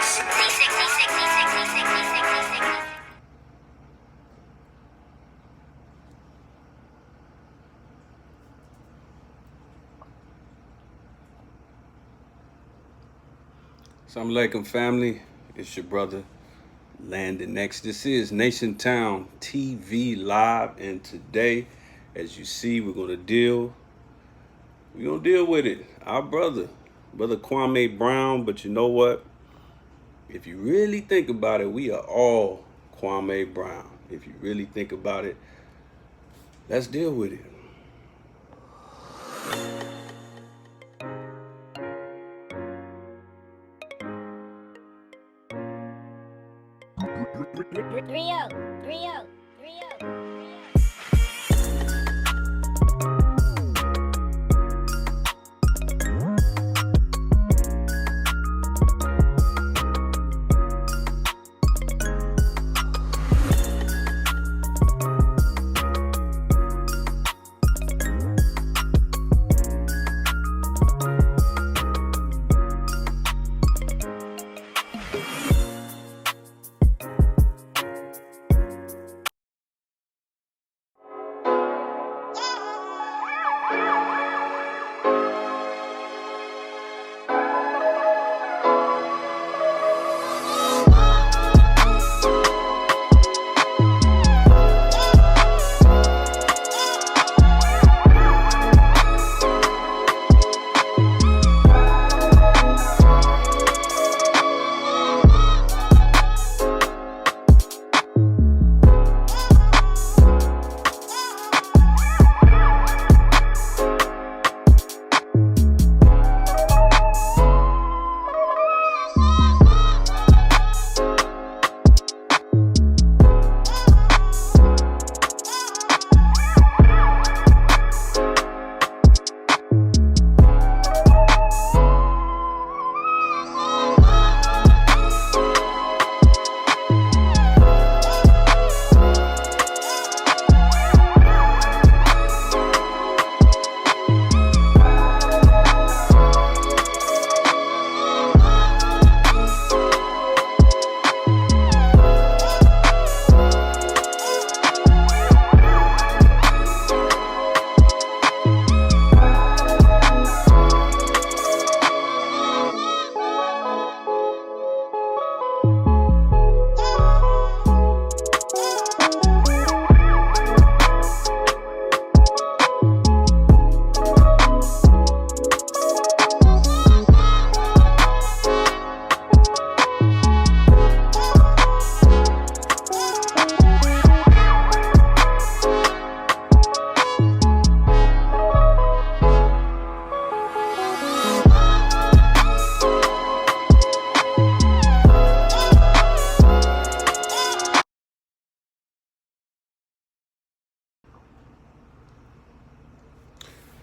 Assalamu alaikum, family. It's your brother Landon X. This is Nation Town TV Live, and today, as you see, we're gonna deal with it. Our brother Kwame Brown. But you know what? If you really think about it, we are all Kwame Brown. If you really think about it, let's deal with it. Rio.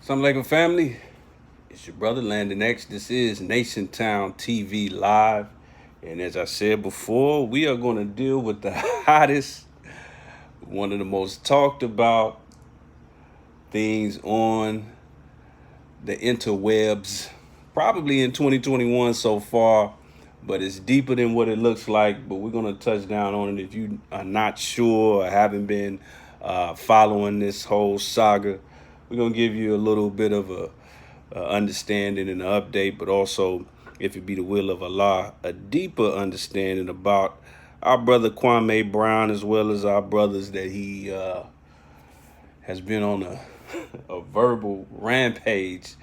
Assalamu alaikum, family. It's your brother Landon X. This is Nation Town TV Live. And as I said before, we are going to deal with the hottest, one of the most talked about things on the interwebs, probably in 2021 so far, but it's deeper than what it looks like. But we're going to touch down on it. If you are not sure or haven't been following this whole saga, we're going to give you a little bit of a understanding and an update, but also, if it be the will of Allah, a deeper understanding about our brother Kwame Brown, as well as our brothers that he has been on a verbal rampage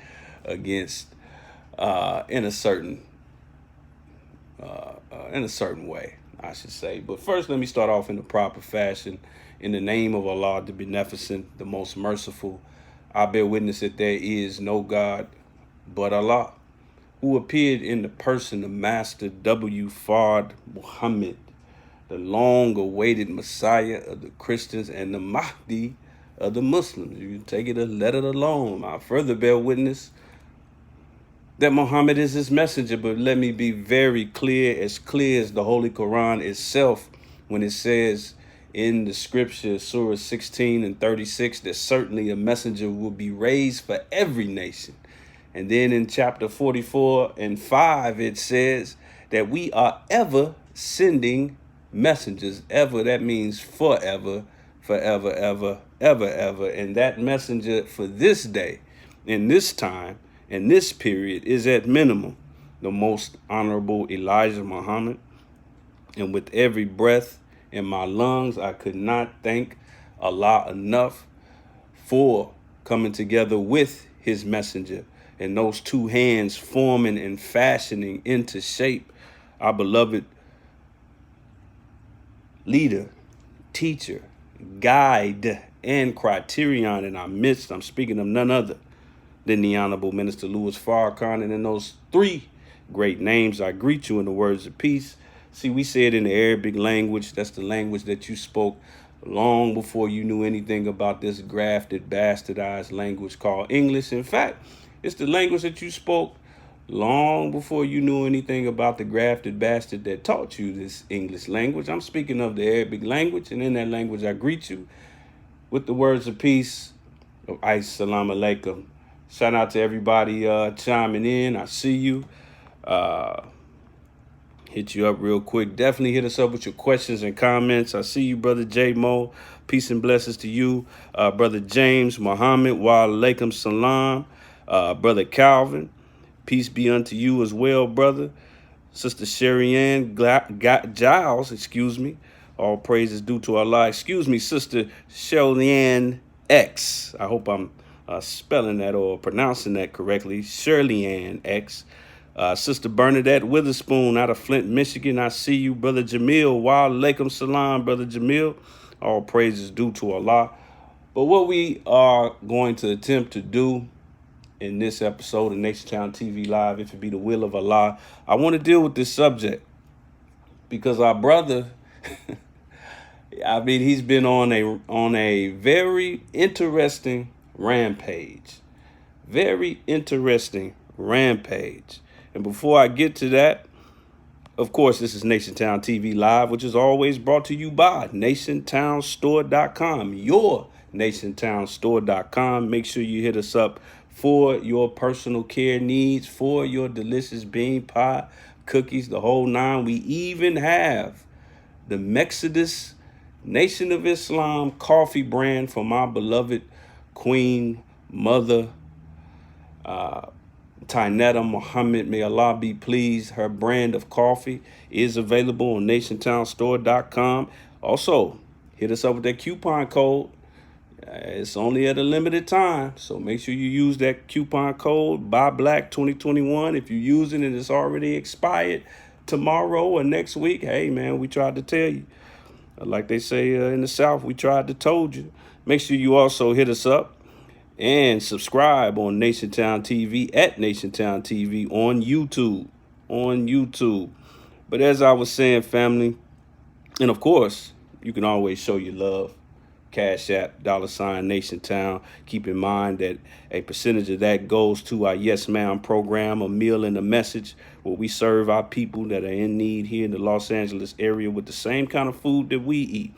against in a certain way, I should say. But first, let me start off in the proper fashion. In the name of Allah, the Beneficent, the Most Merciful, I bear witness that there is no God but Allah, who appeared in the person of Master W. Fard Muhammad, the long-awaited Messiah of the Christians and the Mahdi of the Muslims. You take it or let it alone. I further bear witness that Muhammad is his messenger, but let me be very clear as the Holy Quran itself, when it says in the scripture, Surah 16 and 36, that certainly a messenger will be raised for every nation. And then in chapter 44 and 5, it says that we are ever sending messengers. Ever, that means forever, forever, ever, ever, ever. And that messenger for this day, in this time, in this period, is at minimum the most honorable Elijah Muhammad. And with every breath in my lungs, I could not thank Allah enough for coming together with his messenger and those two hands forming and fashioning into shape our beloved leader, teacher, guide, and criterion in our midst. I'm speaking of none other than the Honorable Minister Louis Farrakhan. And in those three great names, I greet you in the words of peace. See, we say it in the Arabic language. That's the language that you spoke long before you knew anything about this grafted, bastardized language called English. In fact, it's the language that you spoke long before you knew anything about the grafted bastard that taught you this English language. I'm speaking of the Arabic language, and in that language, I greet you with the words of peace of Ais Salam Alaikum. Shout out to everybody chiming in. I see you. Hit you up real quick. Definitely hit us up with your questions and comments. I see you, Brother J. Mo. Peace and blessings to you. Brother James Muhammad. Wa alaikum salam. Brother Calvin. Peace be unto you as well, brother. Sister Sherry Ann Giles, excuse me. All praises due to Allah. Excuse me, Sister Shelly Ann X. I hope I'm spelling that or pronouncing that correctly. Shirley Ann X. Sister Bernadette Witherspoon out of Flint, Michigan. I see you, Brother Jamil. Wa alaikum salam, Brother Jamil. All praises due to Allah. But what we are going to attempt to do in this episode of Nation Town TV Live, if it be the will of Allah, I want to deal with this subject because our brother, I mean, he's been on a very interesting rampage. Very interesting rampage. And before I get to that, of course, this is Nation Town TV Live, which is always brought to you by NationTownStore.com, your NationTownStore.com. Make sure you hit us up for your personal care needs, for your delicious bean pie, cookies, the whole nine. We even have the Mexodus Nation of Islam coffee brand from our beloved Queen Mother, Tainetta Muhammad, may Allah be pleased. Her brand of coffee is available on NationTownStore.com. Also, hit us up with that coupon code. It's only at a limited time, so make sure you use that coupon code BuyBlack2021. If you're using it, it's already expired tomorrow or next week. Hey, man, we tried to tell you. Like they say in the South, we tried to told you. Make sure you also hit us up and subscribe on Nation Town TV at Nation Town TV on YouTube. But as I was saying, family, and of course, you can always show your love. Cash App, $ Nation Town. Keep in mind that a percentage of that goes to our Yes Ma'am program, a meal and a message, where we serve our people that are in need here in the Los Angeles area with the same kind of food that we eat.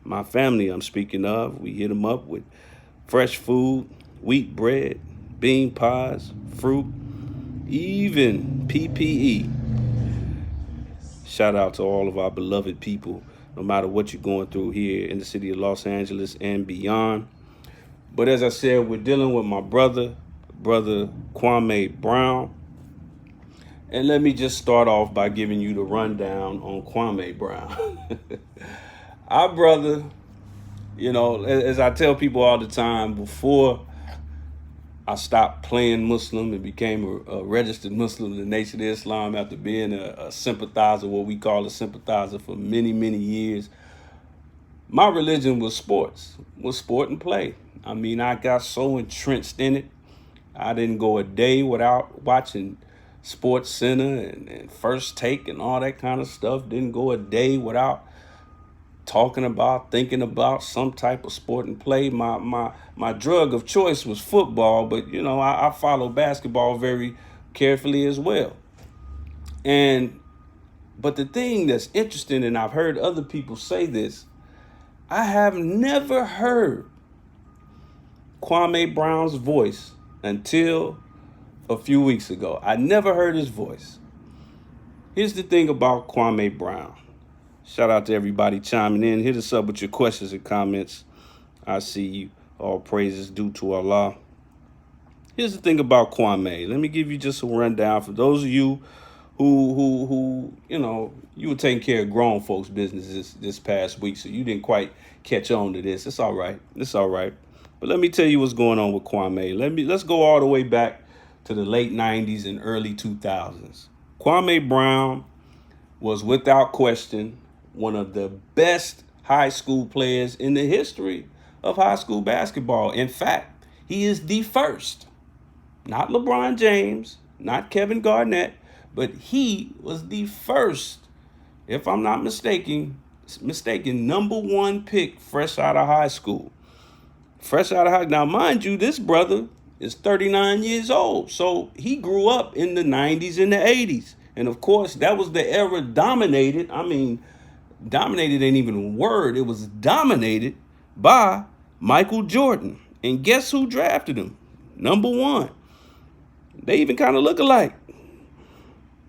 My family I'm speaking of, we hit them up with fresh food, wheat bread, bean pies, fruit, even PPE. Shout out to all of our beloved people, no matter what you're going through here in the city of Los Angeles and beyond. But as I said, we're dealing with my brother Kwame Brown. And let me just start off by giving you the rundown on Kwame Brown. Our brother, you know, as I tell people all the time, before I stopped playing Muslim and became a registered Muslim in the Nation of Islam after being a sympathizer, what we call a sympathizer, for many, many years. My religion was sports, was sport and play. I mean, I got so entrenched in it. I didn't go a day without watching Sports Center and First Take and all that kind of stuff. Didn't go a day without talking about, thinking about some type of sport and play. My drug of choice was football, but you know, I follow basketball very carefully as well. But the thing that's interesting, and I've heard other people say this, I have never heard Kwame Brown's voice until a few weeks ago. I never heard his voice. Here's the thing about Kwame Brown. Shout out to everybody chiming in. Hit us up with your questions and comments. I see you. All praises due to Allah. Here's the thing about Kwame. Let me give you just a rundown for those of you who you were taking care of grown folks' business this past week, so you didn't quite catch on to this. It's all right. It's all right. But let me tell you what's going on with Kwame. Let's go all the way back to the late 90s and early 2000s. Kwame Brown was without question one of the best high school players in the history of high school basketball. In fact, he is the first, not LeBron James, not Kevin Garnett, but he was the first, if I'm not mistaken, number one pick fresh out of high school. Fresh out of high. Now, mind you, this brother is 39 years old. So he grew up in the 90s and the 80s. And of course, that was the era dominated. Dominated ain't even a word. It was dominated by Michael Jordan. And guess who drafted him? Number one. They even kind of look alike.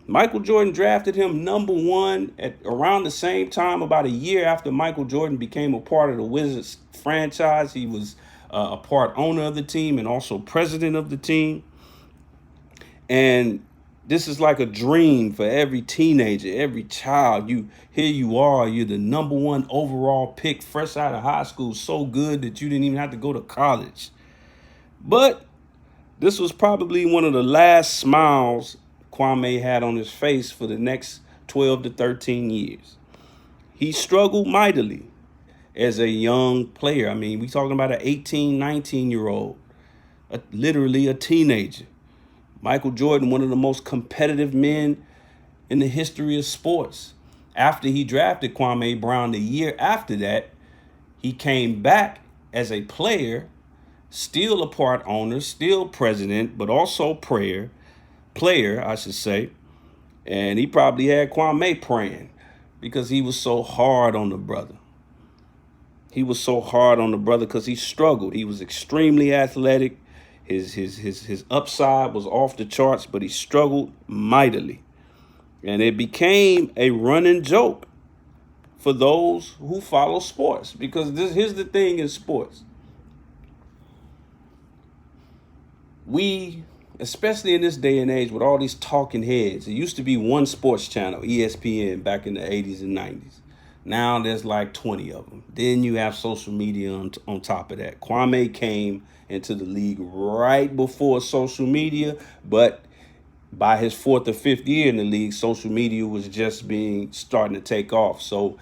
Michael Jordan drafted him number one at around the same time, about a year after Michael Jordan became a part of the Wizards franchise. He was a part owner of the team and also president of the team. And this is like a dream for every teenager, every child. Here you are, you're the number one overall pick, fresh out of high school, so good that you didn't even have to go to college. But this was probably one of the last smiles Kwame had on his face for the next 12 to 13 years. He struggled mightily as a young player. We talking about an 18, 19-year-old, literally a teenager. Michael Jordan, one of the most competitive men in the history of sports. After he drafted Kwame Brown the year after that, he came back as a player, still a part owner, still president, but also player, I should say. And he probably had Kwame praying because he was so hard on the brother. He was so hard on the brother because he struggled. He was extremely athletic. His upside was off the charts, but he struggled mightily. And it became a running joke for those who follow sports. Because here's the thing in sports. We, especially in this day and age with all these talking heads, it used to be one sports channel, ESPN, back in the 80s and 90s. Now there's like 20 of them. Then you have social media on top of that. Kwame came into the league right before social media, but by his fourth or fifth year in the league, social media was just starting to take off. So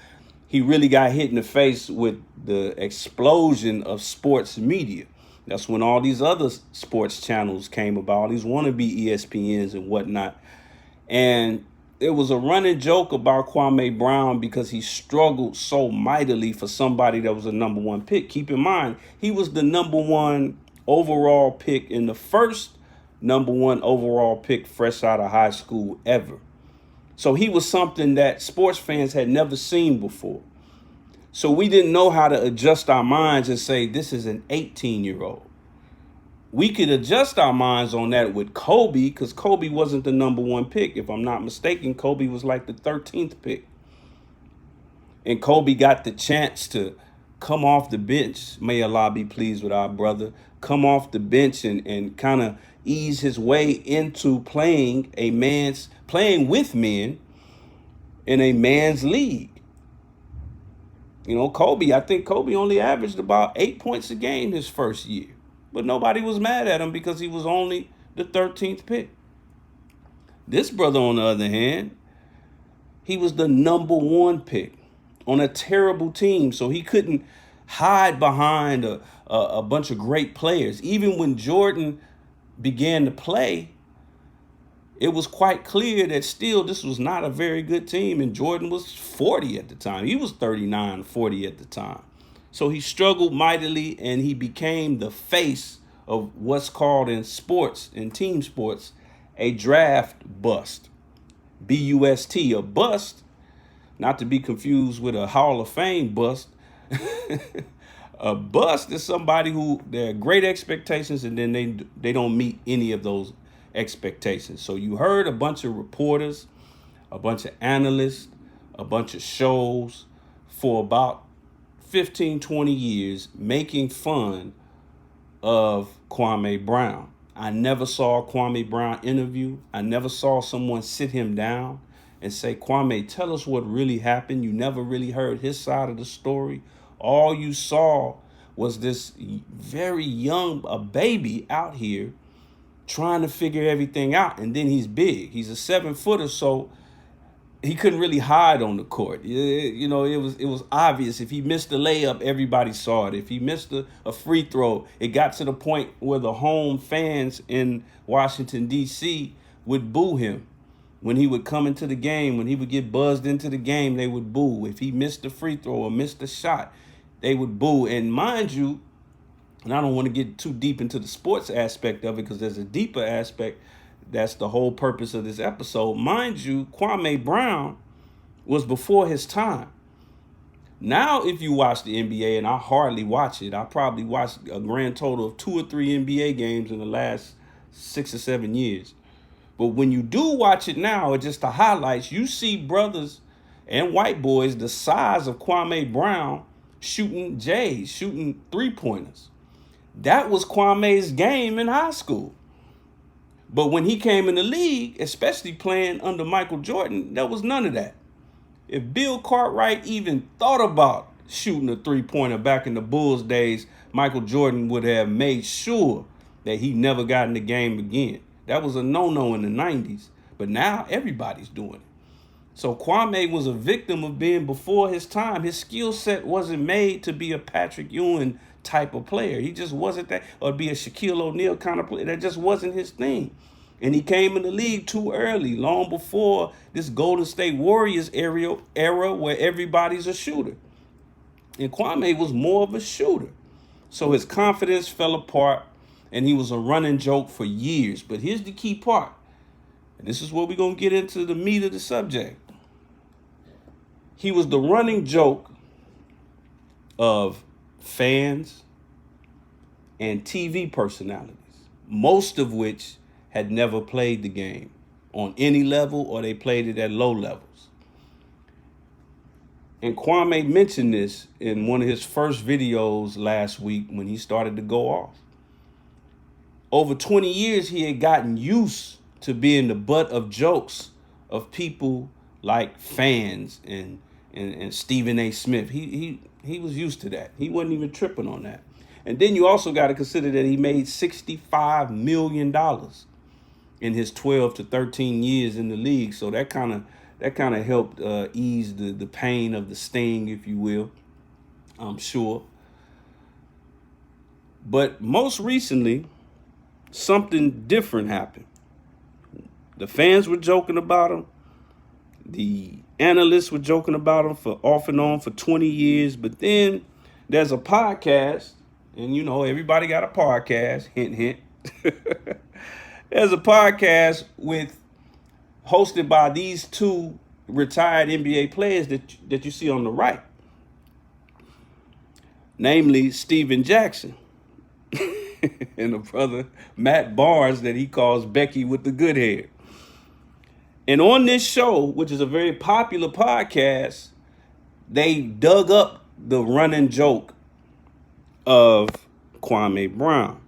he really got hit in the face with the explosion of sports media. That's when all these other sports channels came about, these wannabe ESPNs and whatnot. And there was a running joke about Kwame Brown because he struggled so mightily for somebody that was a number one pick. Keep in mind, he was the number one overall pick in the first number one overall pick fresh out of high school ever. So he was something that sports fans had never seen before. So we didn't know how to adjust our minds and say, this is an 18-year-old. We could adjust our minds on that with Kobe because Kobe wasn't the number one pick. If I'm not mistaken, Kobe was like the 13th pick. And Kobe got the chance to come off the bench. May Allah be pleased with our brother. Come off the bench and kind of ease his way into playing with men in a man's league. I think Kobe only averaged about 8 points a game his first year. But nobody was mad at him because he was only the 13th pick. This brother, on the other hand, he was the number one pick on a terrible team. So he couldn't hide behind a bunch of great players. Even when Jordan began to play, it was quite clear that still this was not a very good team. And Jordan was 40 at the time. He was 39, 40 at the time. So he struggled mightily and he became the face of what's called in sports, in team sports, a draft bust. B-U-S-T, a bust, not to be confused with a Hall of Fame bust. A bust is somebody who there are great expectations and then they don't meet any of those expectations. So you heard a bunch of reporters, a bunch of analysts, a bunch of shows for about 15, 20 years making fun of Kwame Brown. I never saw a Kwame Brown interview. I never saw someone sit him down and say, Kwame, tell us what really happened. You never really heard his side of the story. All you saw was this very young, a baby out here trying to figure everything out. And then he's big. He's a 7-footer, so he couldn't really hide on the court. You know, it was obvious. If he missed a layup, everybody saw it. If he missed a free throw, it got to the point where the home fans in Washington, D.C. would boo him. When he would come into the game, when he would get buzzed into the game, they would boo. If he missed a free throw or missed a shot, they would boo. And mind you, and I don't want to get too deep into the sports aspect of it because there's a deeper aspect. That's the whole purpose of this episode. Mind you, Kwame Brown was before his time. Now, if you watch the NBA, and I hardly watch it, I probably watched a grand total of 2 or 3 NBA games in the last 6 or 7 years. But when you do watch it now, it's just the highlights. You see brothers and white boys the size of Kwame Brown shooting J's, shooting 3-pointers. That was Kwame's game in high school. But when he came in the league, especially playing under Michael Jordan, there was none of that. If Bill Cartwright even thought about shooting a 3-pointer back in the Bulls days, Michael Jordan would have made sure that he never got in the game again. That was a no-no in the 90s. But now everybody's doing it. So Kwame was a victim of being before his time. His skill set wasn't made to be a Patrick Ewing type of player. He just wasn't that, or be a Shaquille O'Neal kind of player. That just wasn't his thing. And he came in the league too early, long before this Golden State Warriors era where everybody's a shooter. And Kwame was more of a shooter. So his confidence fell apart, and he was a running joke for years. But here's the key part. And this is where we're going to get into the meat of the subject. He was the running joke of fans and TV personalities, most of which had never played the game on any level, or they played it at low levels. And Kwame mentioned this in one of his first videos last week when he started to go off. Over 20 years, he had gotten used to being the butt of jokes of people like fans and Stephen A. Smith. He was used to that. He wasn't even tripping on that. And then you also got to consider that he made $65 million in his 12 to 13 years in the league. So that kind of helped ease the pain of the sting, if you will, I'm sure. But most recently, something different happened. The fans were joking about him. The analysts were joking about him for off and on for 20 years. But then there's a podcast, and you know, everybody got a podcast, hint, hint. There's a podcast hosted by these 2 retired NBA players that you see on the right. Namely, Steven Jackson and the brother Matt Barnes that he calls Becky with the good hair. And on this show, which is a very popular podcast, they dug up the running joke of Kwame Brown,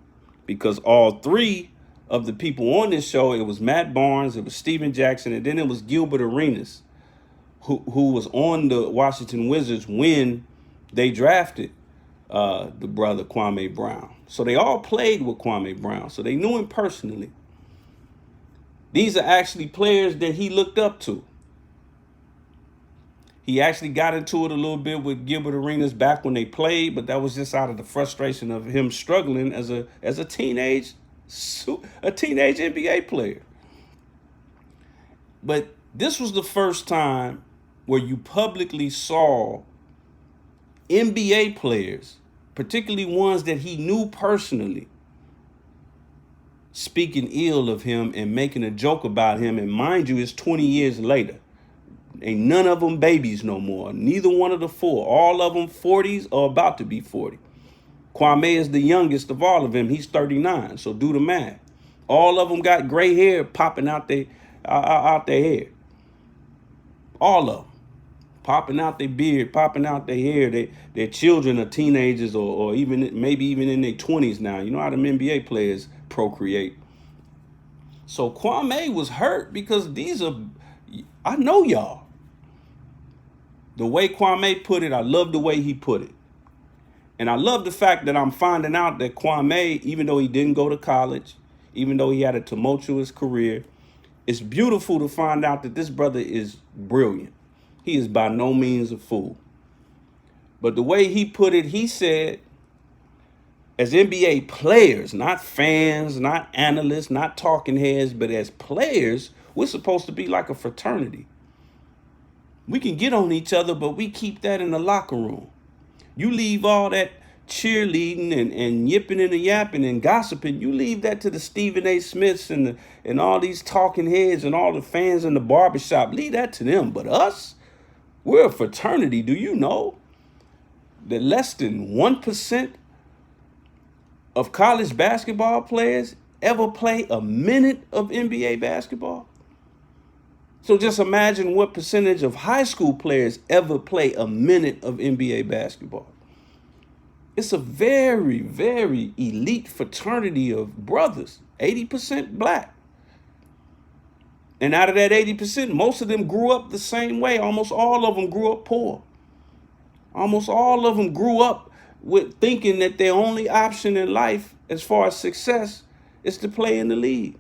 because all 3 of the people on this show, it was Matt Barnes, it was Steven Jackson, and then it was Gilbert Arenas, who was on the Washington Wizards when they drafted the brother Kwame Brown. So they all played with Kwame Brown, so they knew him personally. These are actually players that he looked up to. He actually got into it a little bit with Gilbert Arenas back when they played, but that was just out of the frustration of him struggling as a teenage NBA player. But this was the first time where you publicly saw NBA players, particularly ones that he knew personally, speaking ill of him and making a joke about him. And mind you, it's 20 years later. Ain't none of them babies no more. Neither one of the 4. All of them 40s or about to be 40. Kwame is the youngest of all of them. He's 39. So do the math. All of them got gray hair popping out their hair. All of them. Popping out their beard, popping out their hair. Their children are teenagers or even maybe even in their 20s now. You know how them NBA players procreate. So Kwame was hurt because I know y'all. The way Kwame put it, I love the way he put it. And I love the fact that I'm finding out that Kwame, even though he didn't go to college, even though he had a tumultuous career, it's beautiful to find out that this brother is brilliant. He is by no means a fool. But the way he put it, he said, as NBA players, not fans, not analysts, not talking heads, but as players, we're supposed to be like a fraternity. We can get on each other, but we keep that in the locker room. You leave all that cheerleading and yipping and yapping and gossiping. You leave that to the Stephen A. Smiths and all these talking heads and all the fans in the barbershop. Leave that to them. But us, we're a fraternity. Do you know that less than 1% of college basketball players ever play a minute of NBA basketball? So just imagine what percentage of high school players ever play a minute of NBA basketball. It's a very, very elite fraternity of brothers, 80% black. And out of that 80%, most of them grew up the same way. Almost all of them grew up poor. Almost all of them grew up with thinking that their only option in life as far as success is to play in the league.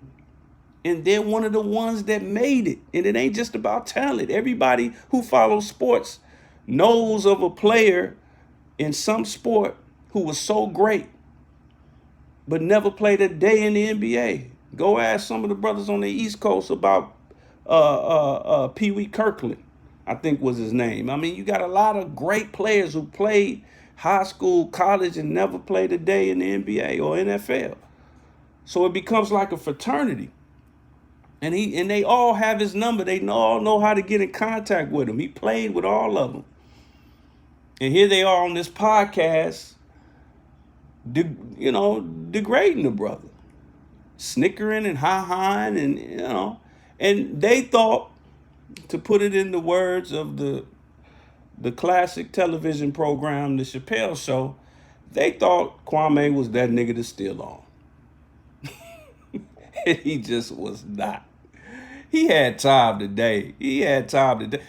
And they're one of the ones that made it. And it ain't just about talent. Everybody who follows sports knows of a player in some sport who was so great, but never played a day in the NBA. Go ask some of the brothers on the East Coast about Pee Wee Kirkland, I think was his name. I mean, you got a lot of great players who played high school, college, and never played a day in the NBA or NFL. So it becomes like a fraternity. And they all have his number. They all know how to get in contact with him. He played with all of them. And here they are on this podcast, degrading the brother, snickering and ha-haing, and and they thought, to put it in the words of the classic television program, The Chappelle Show, they thought Kwame was that nigga to steal on. And he just was not. He had time today.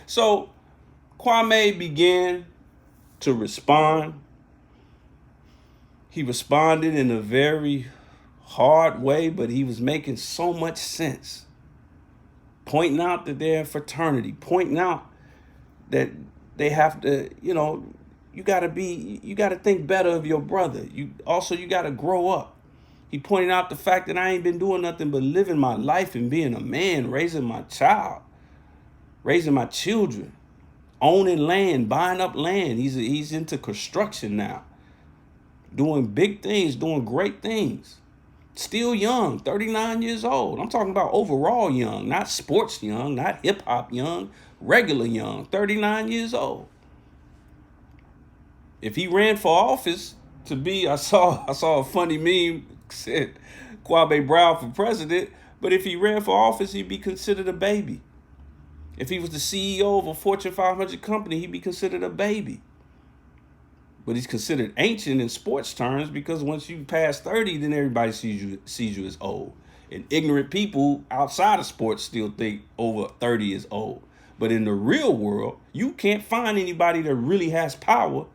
So Kwame began to respond. He responded in a very hard way, but he was making so much sense. Pointing out that they're a fraternity, pointing out that they have to, you gotta think better of your brother. You gotta grow up. He pointed out the fact that I ain't been doing nothing but living my life and being a man, raising my child, raising my children, owning land, buying up land. He's into construction now, doing big things, doing great things. Still young, 39 years old. I'm talking about overall young, not sports young, not hip hop young, regular young, 39 years old. If he ran for office to be, I saw a funny meme said Kwame Brown for president, but if he ran for office, he'd be considered a baby. If he was the CEO of a Fortune 500 company, he'd be considered a baby. But he's considered ancient in sports terms because once you pass 30, then everybody sees you as old. And ignorant people outside of sports still think over 30 is old. But in the real world, you can't find anybody that really has power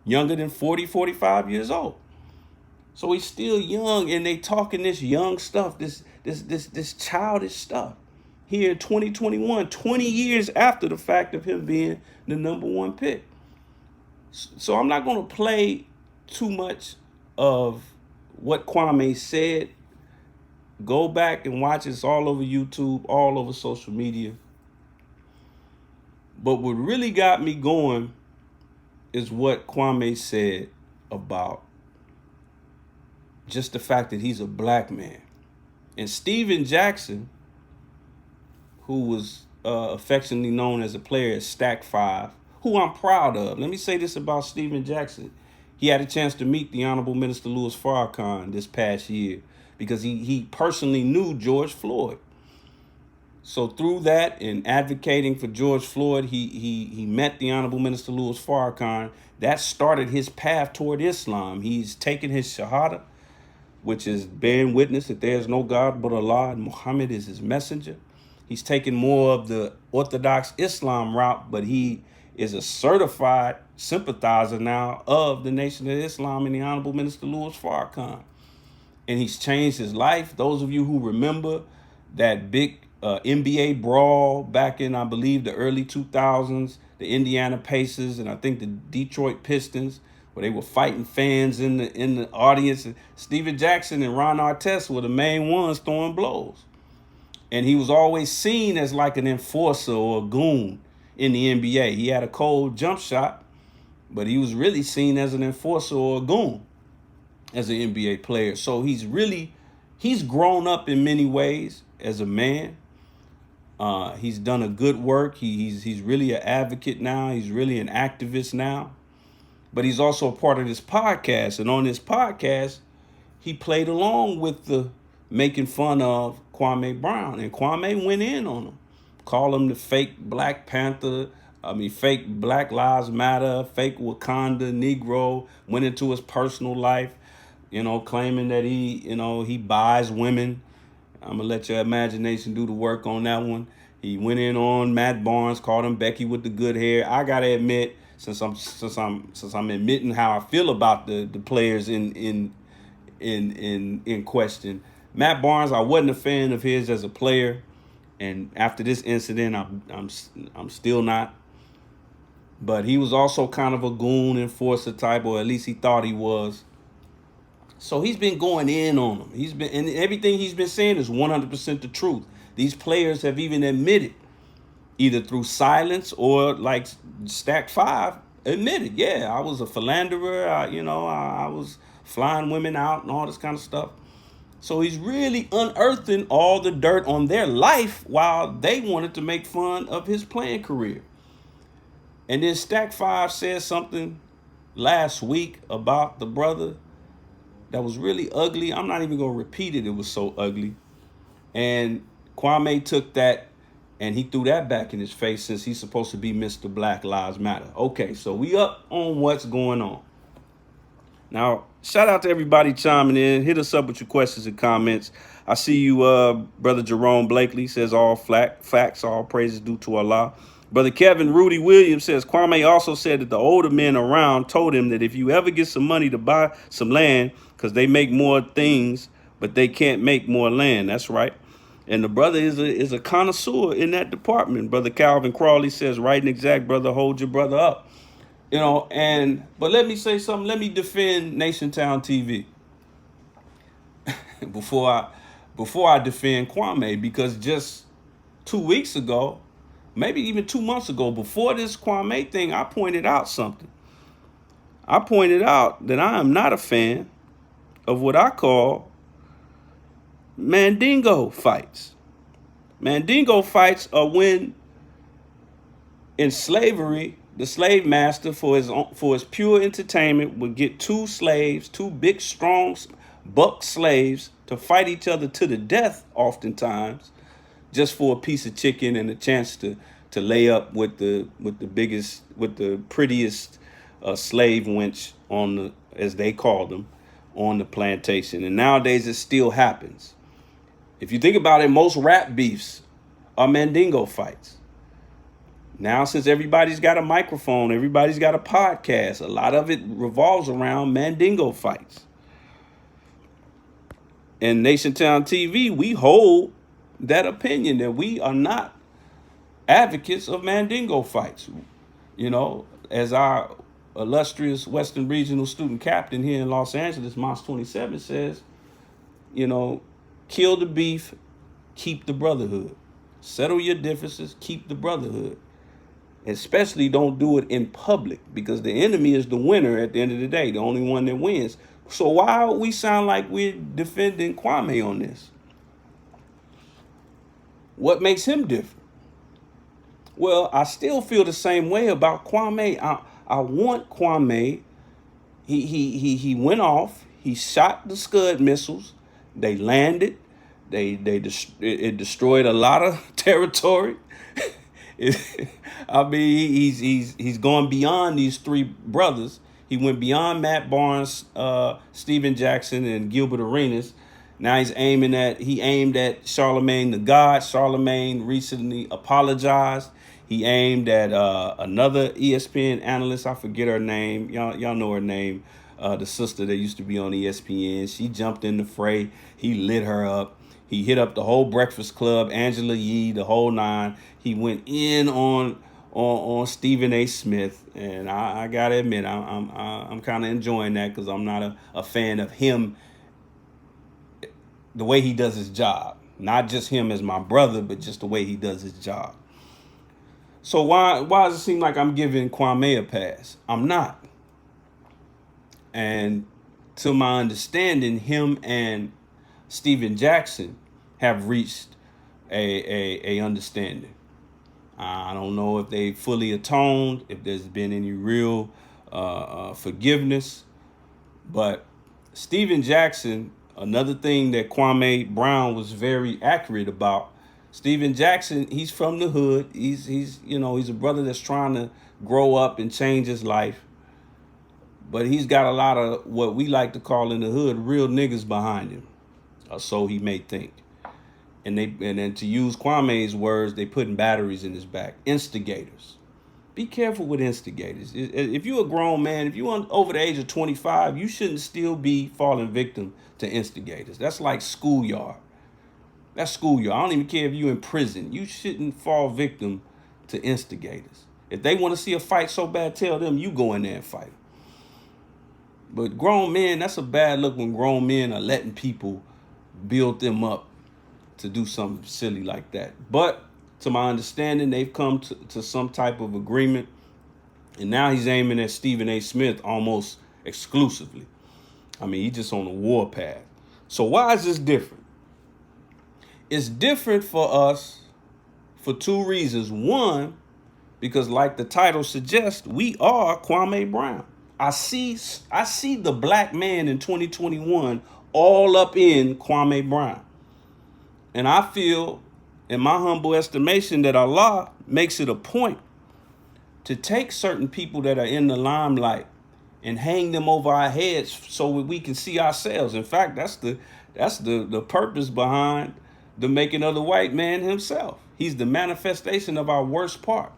younger than 40, 45 years old. So he's still young, and they talking this young stuff, this childish stuff. Here in 2021, 20 years after the fact of him being the number one pick. So I'm not going to play too much of what Kwame said. Go back and watch it. It's all over YouTube, all over social media. But what really got me going is what Kwame said about just the fact that he's a black man. And Steven Jackson, who was affectionately known as a player at Stack 5, who I'm proud of. Let me say this about Steven Jackson. He had a chance to meet the Honorable Minister Louis Farrakhan this past year because he personally knew George Floyd. So through that and advocating for George Floyd, he met the Honorable Minister Louis Farrakhan. That started his path toward Islam. He's taken his Shahada, which is bearing witness that there is no God but Allah and Muhammad is his messenger. He's taken more of the Orthodox Islam route, but he is a certified sympathizer now of the Nation of Islam and the Honorable Minister Louis Farrakhan. And he's changed his life. Those of you who remember that big NBA brawl back in, I believe, the early 2000s, the Indiana Pacers and I think the Detroit Pistons, where they were fighting fans in the audience. Steven Jackson and Ron Artest were the main ones throwing blows. And he was always seen as like an enforcer or a goon in the NBA. He had a cold jump shot, but he was really seen as an enforcer or a goon as an NBA player. So he's grown up in many ways as a man. He's done a good work. He's really an advocate now. He's really an activist now. But he's also a part of this podcast. And on this podcast, he played along with the making fun of Kwame Brown. And Kwame went in on him. Called him the fake Black Panther. Fake Black Lives Matter, fake Wakanda Negro. Went into his personal life, claiming that he buys women. I'm gonna let your imagination do the work on that one. He went in on Matt Barnes, called him Becky with the good hair. I gotta admit, since I'm admitting how I feel about the players in question, Matt Barnes, I wasn't a fan of his as a player, and after this incident, I'm still not. But he was also kind of a goon enforcer type, or at least he thought he was. So he's been going in on him. And everything he's been saying is 100% the truth. These players have even admitted, either through silence or like Stack 5 admitted, yeah, I was a philanderer. I was flying women out and all this kind of stuff. So he's really unearthing all the dirt on their life while they wanted to make fun of his playing career. And then Stack 5 said something last week about the brother that was really ugly. I'm not even going to repeat it. It was so ugly. And Kwame took that and he threw that back in his face since he's supposed to be Mr. Black Lives Matter. Okay, so we up on what's going on. Now, shout out to everybody chiming in. Hit us up with your questions and comments. I see you, Brother Jerome Blakely says all facts, all praises due to Allah. Brother Kevin Rudy Williams says, Kwame also said that the older men around told him that if you ever get some money to buy some land, because they make more things, but they can't make more land. That's right. And the brother is a connoisseur in that department. Brother Calvin Crawley says, right and exact, brother, hold your brother up. But let me say something. Let me defend Nation Town TV before I defend Kwame, because just 2 weeks ago, maybe even 2 months ago, before this Kwame thing, I pointed out something. I pointed out that I am not a fan of what I call Mandingo fights. Mandingo fights are when, in slavery, the slave master, for his pure entertainment, would get two big, strong, buck slaves to fight each other to the death, oftentimes, just for a piece of chicken and a chance to lay up with the prettiest slave wench as they called them, on the plantation. And nowadays it still happens. If you think about it, most rap beefs are Mandingo fights. Now, since everybody's got a microphone, everybody's got a podcast, a lot of it revolves around Mandingo fights. And Nation Town TV, we hold that opinion that we are not advocates of Mandingo fights. As our illustrious Western Regional student captain here in Los Angeles, Moss 27, says, kill the beef, keep the brotherhood. Settle your differences, keep the brotherhood. Especially don't do it in public, because the enemy is the winner at the end of the day, the only one that wins. So why we sound like we're defending Kwame on this? What makes him different? Well, I still feel the same way about Kwame. I want Kwame. He went off. He shot the Scud missiles. They landed. It destroyed a lot of territory. I mean, he's going beyond these three brothers. He went beyond Matt Barnes, Steven Jackson, and Gilbert Arenas. Now he aimed at Charlemagne the God. Charlemagne recently apologized. He aimed at another ESPN analyst. I forget her name. Y'all know her name. The sister that used to be on ESPN. She jumped in the fray. He lit her up. He hit up the whole Breakfast Club, Angela Yee, the whole nine. He went in on Stephen A. Smith, and I gotta admit, I'm kind of enjoying that because I'm not a fan of him, the way he does his job. Not just him as my brother, but just the way he does his job. So why does it seem like I'm giving Kwame a pass? I'm not. And to my understanding, him and Steven Jackson have reached a understanding. I don't know if they fully atoned, if there's been any real forgiveness, but Steven Jackson, another thing that Kwame Brown was very accurate about. Steven Jackson, he's from the hood. He's a brother that's trying to grow up and change his life. But he's got a lot of what we like to call in the hood real niggas behind him. Or so he may think. And then to use Kwame's words, they putting batteries in his back. Instigators. Be careful with instigators. If you're a grown man, if you're over the age of 25, you shouldn't still be falling victim to instigators. That's like schoolyard. That's schoolyard. I don't even care if you're in prison. You shouldn't fall victim to instigators. If they want to see a fight so bad, tell them you go in there and fight. But grown men, that's a bad look when grown men are letting people build them up to do something silly like that. But to my understanding, they've come to some type of agreement. And now he's aiming at Stephen A. Smith almost exclusively. I mean, he's just on a war path. So why is this different? It's different for us for two reasons. One, because like the title suggests, we are Kwame Brown. I see the black man in 2021 all up in Kwame Brown. And I feel, in my humble estimation, that Allah makes it a point to take certain people that are in the limelight and hang them over our heads so we can see ourselves. In fact, that's the purpose behind the making of the white man himself. He's the manifestation of our worst part.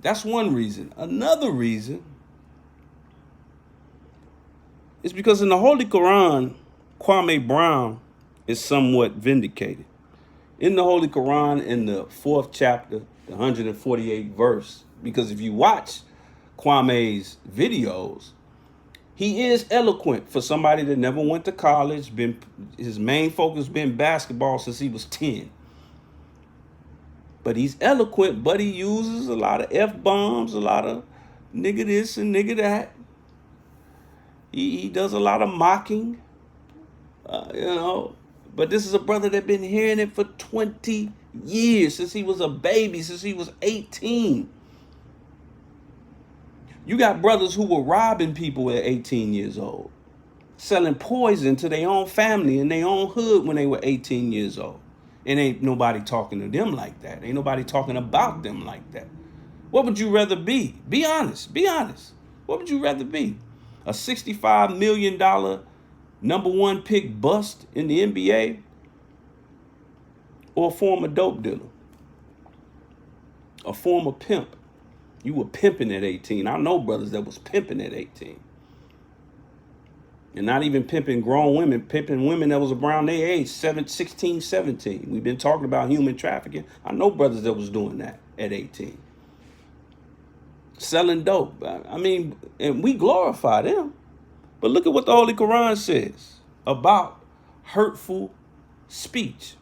That's one reason. Another reason is because in the Holy Quran, Kwame Brown is somewhat vindicated. In the Holy Quran, in the 4th chapter, the 148th verse, because if you watch Kwame's videos, he is eloquent for somebody that never went to college. His main focus been basketball since he was 10. But he's eloquent, but he uses a lot of F-bombs, a lot of nigga this and nigga that. He does a lot of mocking, But this is a brother that been hearing it for 20 years, since he was a baby, since he was 18. You got brothers who were robbing people at 18 years old, selling poison to their own family in their own hood when they were 18 years old. And ain't nobody talking to them like that. Ain't nobody talking about them like that. What would you rather be? Be honest. Be honest. What would you rather be? A $65 million #1 pick bust in the NBA, or a former dope dealer, a former pimp? You were pimping at 18. I know brothers that was pimping at 18. And not even pimping grown women, pimping women that was around their age, 16, 17. We've been talking about human trafficking. I know brothers that was doing that at 18. Selling dope. I mean, and we glorify them. But look at what the Holy Quran says about hurtful speech.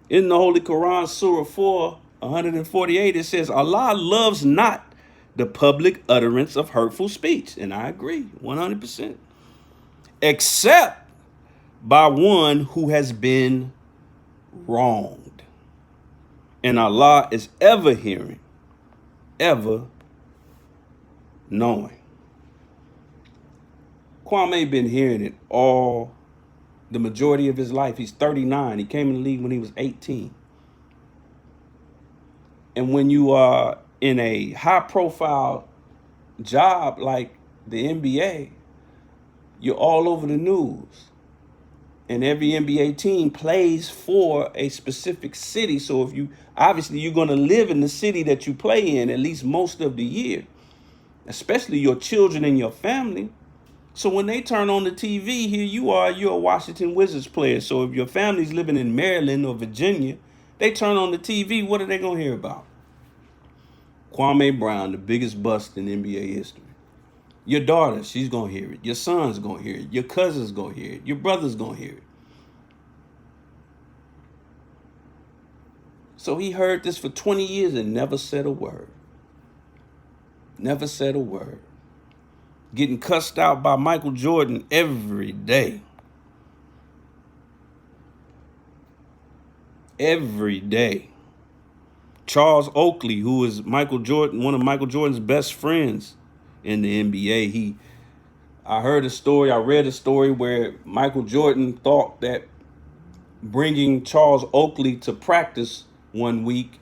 In the Holy Quran, Surah 4, 148, it says, Allah loves not the public utterance of hurtful speech. And I agree, 100%. Except by one who has been wronged. And Allah is ever hearing, ever knowing. Kwame been hearing it all the majority of his life. He's 39. He came in the league when he was 18. And when you are in a high profile job like the NBA, you're all over the news. And every NBA team plays for a specific city. So if you, obviously you're going to live in the city that you play in at least most of the year, especially your children and your family. So when they turn on the TV, here you are, you're a Washington Wizards player. So if your family's living in Maryland or Virginia, they turn on the TV, what are they going to hear about? Kwame Brown, the biggest bust in NBA history. Your daughter, she's going to hear it. Your son's going to hear it. Your cousin's going to hear it. Your brother's going to hear it. So he heard this for 20 years and never said a word. Never said a word. Getting cussed out by Michael Jordan every day. Every day. Charles Oakley, who is Michael Jordan, one of Michael Jordan's best friends in the NBA, I read a story where Michael Jordan thought that bringing Charles Oakley to practice one week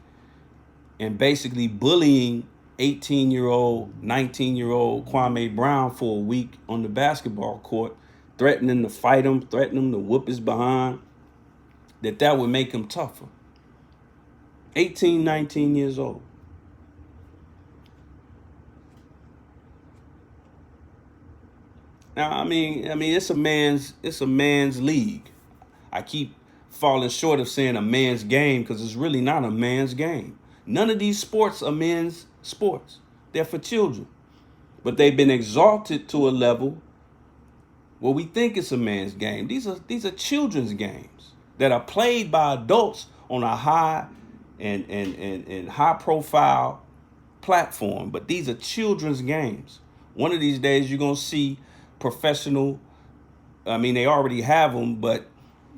and basically bullying 18-year-old, 19-year-old Kwame Brown for a week on the basketball court, threatening to fight him, threatening him to whoop his behind, that would make him tougher. 18, 19 years old. Now, I mean, it's a man's league. I keep falling short of saying a man's game because it's really not a man's game. None of these sports are men's sports. They're for children. But they've been exalted to a level where we think it's a man's game. These are children's games that are played by adults on a high and high profile platform. But these are children's games. One of these days you're going to see professional, they already have them, but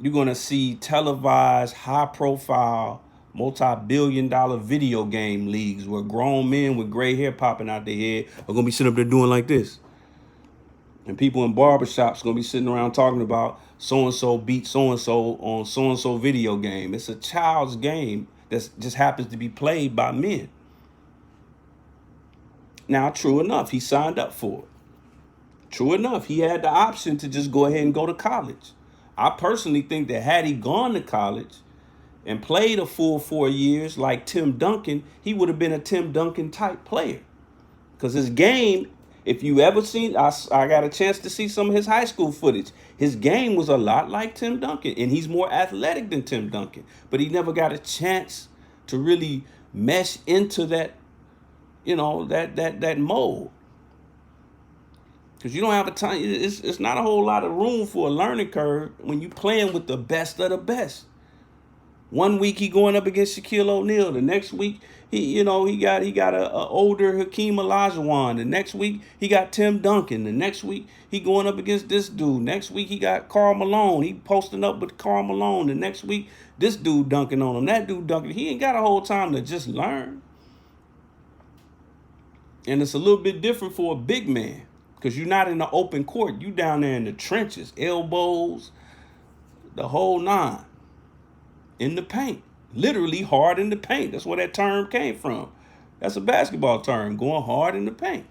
you're going to see televised, high profile, multi-billion-dollar video game leagues where grown men with gray hair popping out their head are going to be sitting up there doing like this. And people in barbershops are going to be sitting around talking about so-and-so beat so-and-so on so-and-so video game. It's a child's game that just happens to be played by men. Now, true enough, he signed up for it. True enough, he had the option to just go ahead and go to college. I personally think that had he gone to college and played a full 4 years like Tim Duncan, he would have been a Tim Duncan type player. Because his game, if you ever seen, I got a chance to see some of his high school footage. His game was a lot like Tim Duncan, and he's more athletic than Tim Duncan. But he never got a chance to really mesh into that, that mold. Because you don't have a time. It's not a whole lot of room for a learning curve when you're playing with the best of the best. 1 week he going up against Shaquille O'Neal. The next week he got a older Hakeem Olajuwon. The next week he got Tim Duncan. The next week he going up against this dude. Next week he got Karl Malone. He posting up with Karl Malone. The next week this dude dunking on him. That dude dunking. He ain't got a whole time to just learn. And it's a little bit different for a big man. Because you're not in the open court. You down there in the trenches, elbows, the whole nine. In the paint. Literally hard in the paint. That's where that term came from. That's a basketball term, going hard in the paint.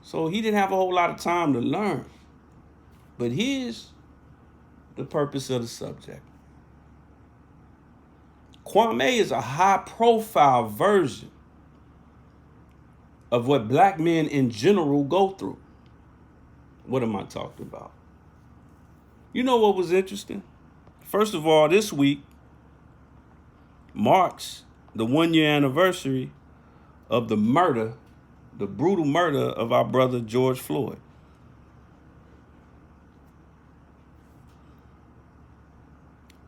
So he didn't have a whole lot of time to learn. But here's the purpose of the subject. Kwame is a high-profile version of what black men in general go through. What am I talking about? You know what was interesting? First of all, this week marks the 1 year anniversary of the brutal murder of our brother George Floyd.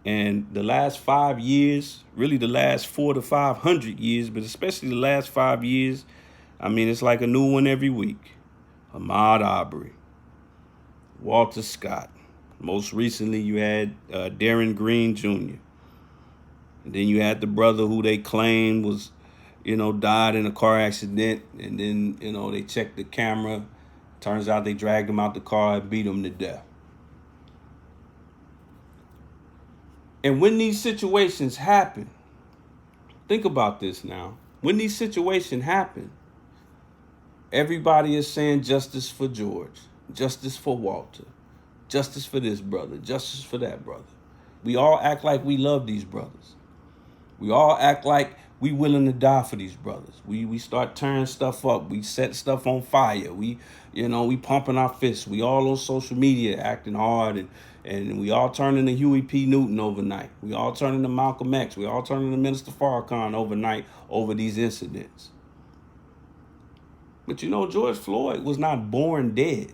And the last 5 years, really the last 400 to 500 years, but especially the last 5 years, it's like a new one every week. Ahmaud Arbery, Walter Scott. Most recently, you had Darren Green Jr. And then you had the brother who they claimed was, died in a car accident. And then, they checked the camera. Turns out they dragged him out the car and beat him to death. And when these situations happen, think about this now. When these situations happen, everybody is saying justice for George, justice for Walter, justice for this brother, justice for that brother. We all act like we love these brothers. We all act like we willing to die for these brothers. We start tearing stuff up. We set stuff on fire. We pumping our fists. We all on social media acting hard, and we all turn into Huey P. Newton overnight. We all turn into Malcolm X. We all turn into Minister Farrakhan overnight over these incidents. But George Floyd was not born dead.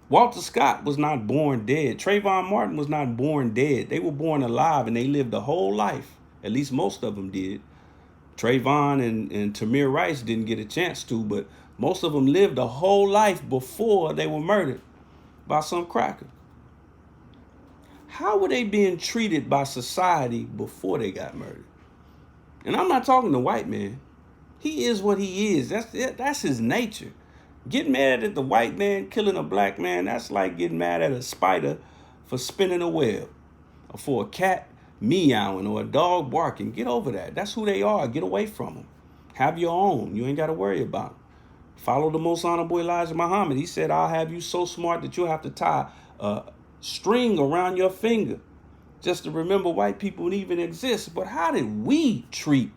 Walter Scott was not born dead. Trayvon Martin was not born dead. They were born alive and they lived a whole life. At least most of them did. Trayvon and Tamir Rice didn't get a chance to, but most of them lived a whole life before they were murdered by some cracker. How were they being treated by society before they got murdered? And I'm not talking to white man. He is what he is. That's his nature. Getting mad at the white man killing a black man, that's like getting mad at a spider for spinning a web, or for a cat meowing, or a dog barking. Get over that. That's who they are. Get away from them. Have your own. You ain't got to worry about them. Follow the most honorable Elijah Muhammad. He said, I'll have you so smart that you'll have to tie a string around your finger just to remember white people even exist. But how did we treat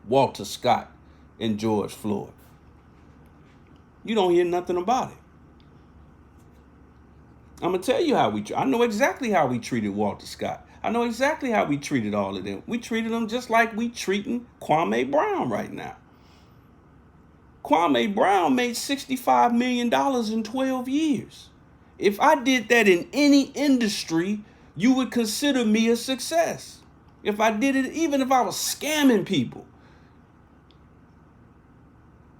Walter Scott and George Floyd? You don't hear nothing about it. I'm going to tell you how I know exactly how we treated Walter Scott. I know exactly how we treated all of them. We treated them just like we treating Kwame Brown right now. Kwame Brown made $65 million in 12 years. If I did that in any industry, you would consider me a success. If I did it, even if I was scamming people,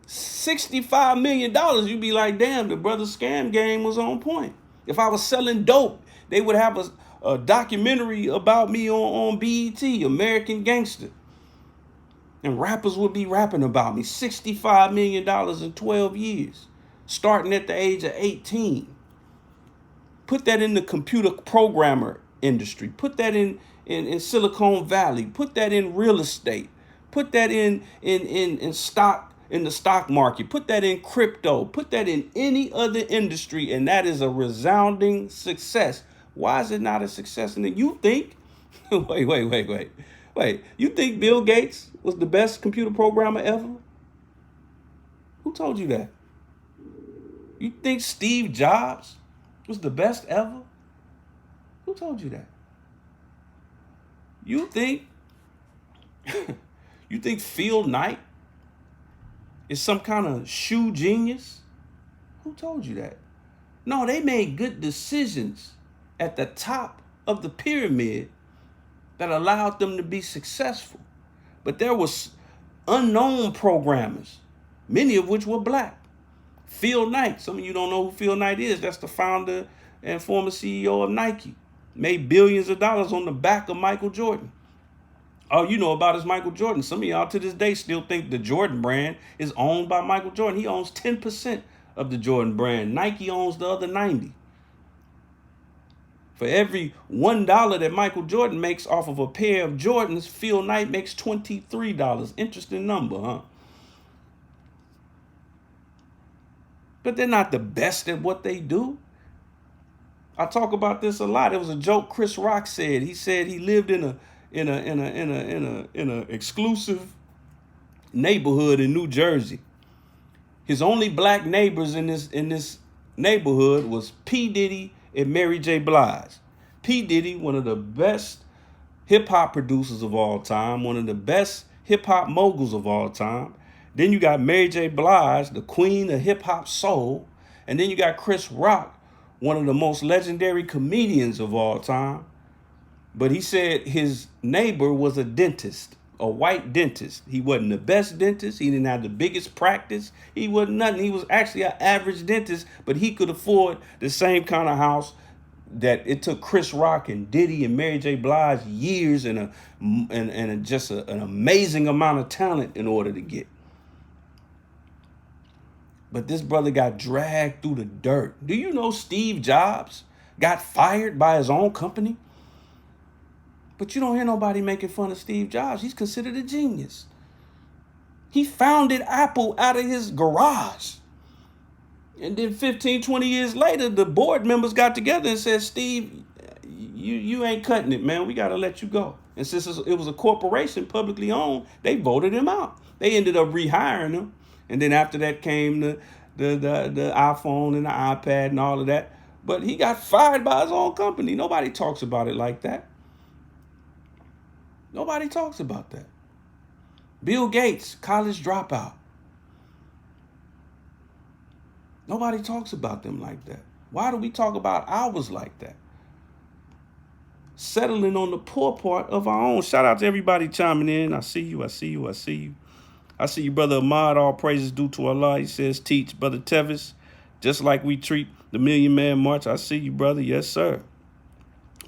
$65 million, you'd be like, damn, the brother's scam game was on point. If I was selling dope, they would have a documentary about me on BET, American Gangster. And rappers would be rapping about me. $65 million in 12 years, starting at the age of 18. Put that in the computer programmer industry. Put that in Silicon Valley. Put that in real estate. Put that in stock. In the stock market, put that in crypto, put that in any other industry, and that is a resounding success. Why is it not a success? And then you think, wait, you think Bill Gates was the best computer programmer ever? Who told you that? You think Steve Jobs was the best ever? Who told you that? You think Phil Knight is some kind of shoe genius? Who told you that? No, they made good decisions at the top of the pyramid that allowed them to be successful. But there was unknown programmers, many of which were black. Phil Knight, some of you don't know who Phil Knight is. That's the founder and former CEO of Nike. Made billions of dollars on the back of Michael Jordan. All you know about is Michael Jordan. Some of y'all to this day still think the Jordan brand is owned by Michael Jordan. He owns 10% of the Jordan brand. Nike owns the other 90%. For every $1 that Michael Jordan makes off of a pair of Jordans, Phil Knight makes $23. Interesting number, huh? But they're not the best at what they do. I talk about this a lot. It was a joke Chris Rock said. He said he lived in a exclusive neighborhood in New Jersey. His only black neighbors in this neighborhood was P. Diddy and Mary J. Blige. P. Diddy, one of the best hip hop producers of all time, one of the best hip hop moguls of all time. Then you got Mary J. Blige, the queen of hip hop soul, and then you got Chris Rock, one of the most legendary comedians of all time. But he said his neighbor was a dentist, a white dentist. He wasn't the best dentist. He didn't have the biggest practice. He wasn't nothing. He was actually an average dentist, but he could afford the same kind of house that it took Chris Rock and Diddy and Mary J. Blige years and just an amazing amount of talent in order to get. But this brother got dragged through the dirt. Do you know Steve Jobs got fired by his own company? But you don't hear nobody making fun of Steve Jobs. He's considered a genius. He founded Apple out of his garage. And then 15, 20 years later, the board members got together and said, Steve, you ain't cutting it, man. We got to let you go. And since it was a corporation publicly owned, they voted him out. They ended up rehiring him. And then after that came the iPhone and the iPad and all of that. But he got fired by his own company. Nobody talks about it like that. Nobody talks about that. Bill Gates, college dropout. Nobody talks about them like that. Why do we talk about ours like that? Settling on the poor part of our own. Shout out to everybody chiming in. I see you. I see you, Brother Ahmad. All praises due to Allah. He says, teach. Brother Tevis, just like we treat the Million Man March. I see you, brother. Yes, sir.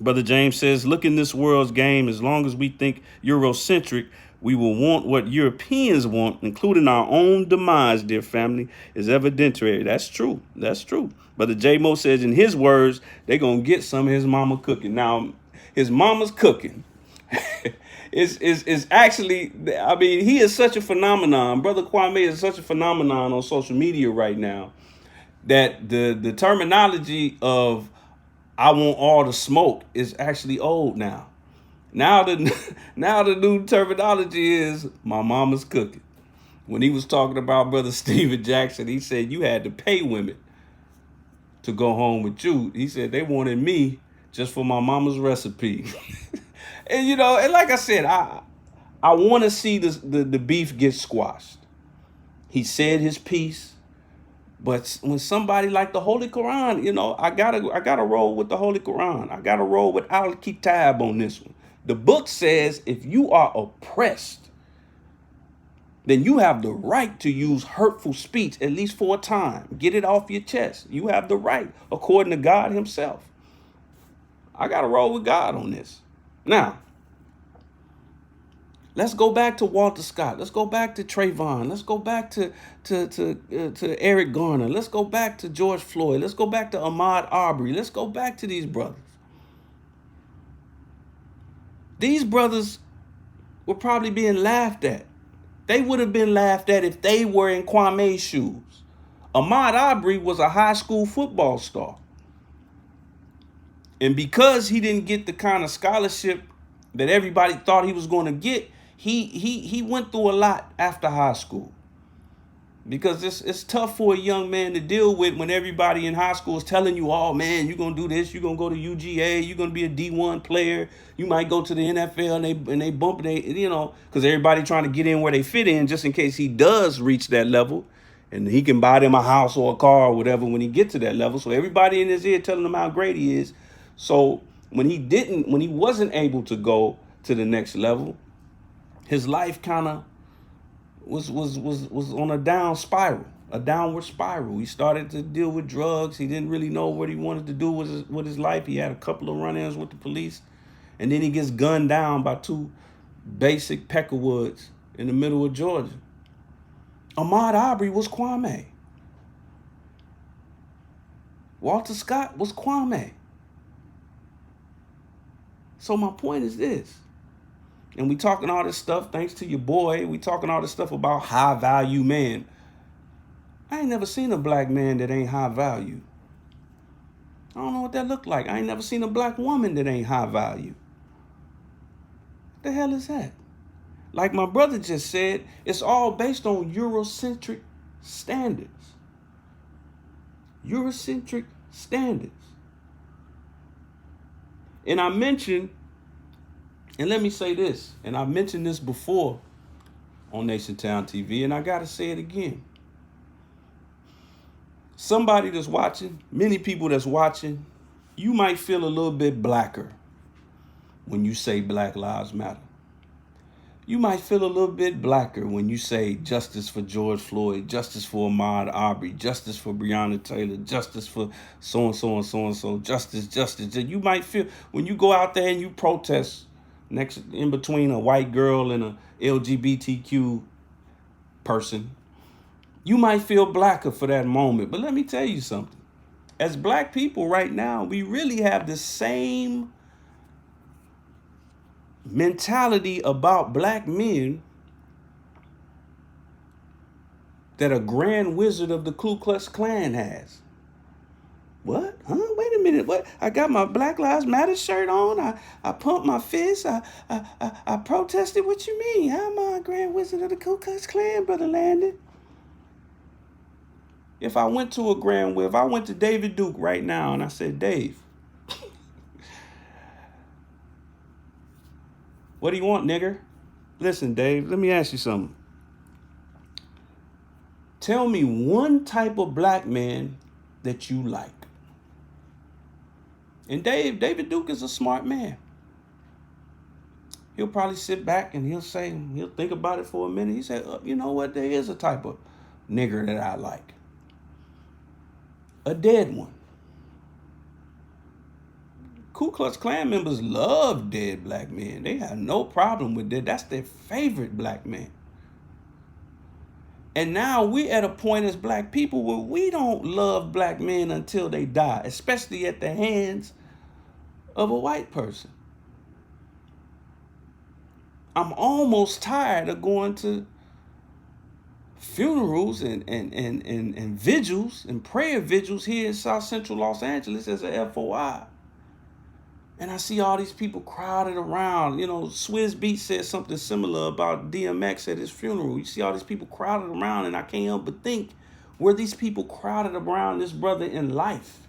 Brother James says, look in this world's game. As long as we think Eurocentric, we will want what Europeans want, including our own demise, dear family, is evidentiary. That's true. That's true. Brother J-Mo says, in his words, they're going to get some of his mama cooking. Now, his mama's cooking is actually, I mean, he is such a phenomenon. Brother Kwame is such a phenomenon on social media right now that the terminology of I want all the smoke is actually old now. Now the new terminology is my mama's cooking. When he was talking about Brother Steven Jackson, he said you had to pay women to go home with you. He said they wanted me just for my mama's recipe. And and like I said, I want to see the beef get squashed. He said his piece. But when somebody like the Holy Quran, I gotta roll with the Holy Quran. I gotta roll with Al-Kitab on this one. The book says if you are oppressed, then you have the right to use hurtful speech, at least for a time. Get it off your chest. You have the right, according to God himself. I got to roll with God on this. Now, let's go back to Walter Scott. Let's go back to Trayvon. Let's go back to Eric Garner. Let's go back to George Floyd. Let's go back to Ahmaud Arbery. Let's go back to these brothers. These brothers were probably being laughed at. They would have been laughed at if they were in Kwame's shoes. Ahmaud Arbery was a high school football star. And because he didn't get the kind of scholarship that everybody thought he was going to get, he went through a lot after high school. Because it's tough for a young man to deal with when everybody in high school is telling you, oh, man, you're going to do this. You're going to go to UGA. You're going to be a D1 player. You might go to the NFL and they bump it, because everybody trying to get in where they fit in just in case he does reach that level. And he can buy them a house or a car or whatever when he gets to that level. So everybody in his ear telling him how great he is. So when he wasn't able to go to the next level, his life kind of was on a downward spiral. He started to deal with drugs. He didn't really know what he wanted to do with his life. He had a couple of run-ins with the police, and then he gets gunned down by two basic peckerwoods in the middle of Georgia. Ahmaud Arbery was Kwame. Walter Scott was Kwame. So my point is this. And we talking all this stuff, thanks to your boy, we talking all this stuff about high value man. I ain't never seen a black man that ain't high value. I don't know what that look like. I ain't never seen a black woman that ain't high value. What the hell is that? Like my brother just said, it's all based on Eurocentric standards. Eurocentric standards. And I mentioned, and let me say this, and I mentioned this before on Nation Town TV, and I got to say it again. Somebody that's watching, many people that's watching, you might feel a little bit blacker when you say Black Lives Matter. You might feel a little bit blacker when you say justice for George Floyd, justice for Ahmaud Arbery, justice for Breonna Taylor, justice for so-and-so and so-and-so, justice. You might feel, when you go out there and you protest next in between a white girl and a LGBTQ person, you might feel blacker for that moment. But let me tell you something. As black people right now, we really have the same mentality about black men that a grand wizard of the Ku Klux Klan has. What? Huh? Wait a minute. What? I got my Black Lives Matter shirt on. I pumped my fist. I protested. What you mean? How am I a grand wizard of the Ku Klux Klan, Brother Landon? If I went to if I went to David Duke right now and I said, Dave, what do you want, nigger? Listen, Dave, let me ask you something. Tell me one type of black man that you like. And David Duke is a smart man. He'll probably sit back and he'll think about it for a minute. He said, you know what? There is a type of nigger that I like. A dead one. Ku Klux Klan members love dead black men. They have no problem with that. That's their favorite black man. And now we're at a point as black people where we don't love black men until they die, especially at the hands of a white person. I'm almost tired of going to funerals and vigils and prayer vigils here in South Central Los Angeles as a FOI. And I see all these people crowded around. You know, Swizz Beatz said something similar about DMX at his funeral. You see all these people crowded around, and I can't help but think, were these people crowded around this brother in life?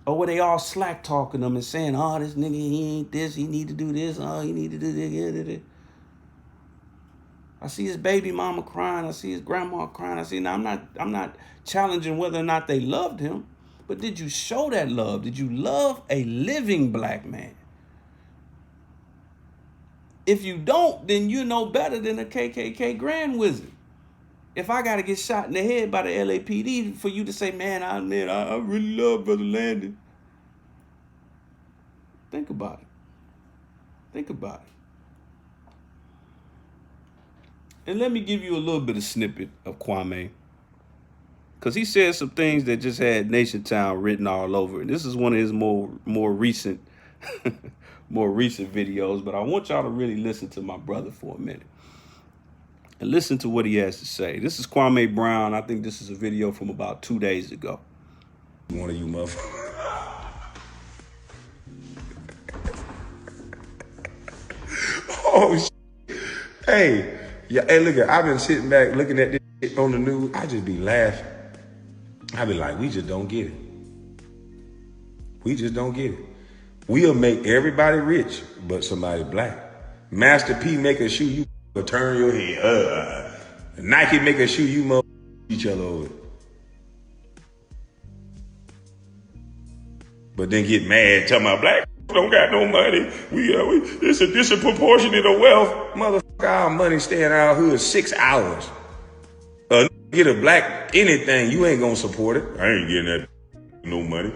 Or were they all slack talking them and saying, oh, this nigga, he ain't this, he need to do this, oh, he need to do this. I see his baby mama crying, I see his grandma crying. I see, now I'm not challenging whether or not they loved him. But did you show that love? Did you love a living black man? If you don't, then you're no better than a KKK grand wizard. If I got to get shot in the head by the LAPD for you to say, man, I really love Brother Landon. Think about it. Think about it. And let me give you a little bit of snippet of Kwame. Because he said some things that just had Nation Town written all over it. This is one of his more recent videos, but I want y'all to really listen to my brother for a minute. And listen to what he has to say. This is Kwame Brown. I think this is a video from about 2 days ago. One of you motherfuckers. Oh, shit. Hey, yeah, hey, look, I've been sitting back looking at this shit on the news. I just be laughing. I be like, we just don't get it. We just don't get it. We'll make everybody rich, but somebody black. Master P make a shoe, you turn your head. Nike make a shoe, you each other over it. But then get mad, talking about black don't got no money. It's a disproportionate of wealth. Motherfucker, our money stay in our hood 6 hours. Get a black anything, you ain't gonna support it. I ain't getting that no money.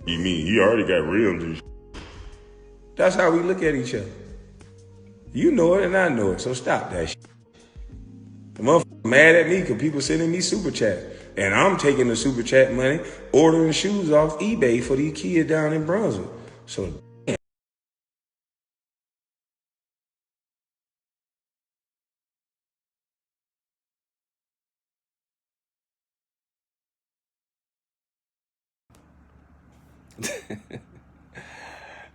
You mean he already got rims and shit. That's how we look at each other. You know it and I know it, so stop that shit. The motherfucker mad at me because people sending me super chat. And I'm taking the super chat money, ordering shoes off eBay for these kids down in Brunswick. So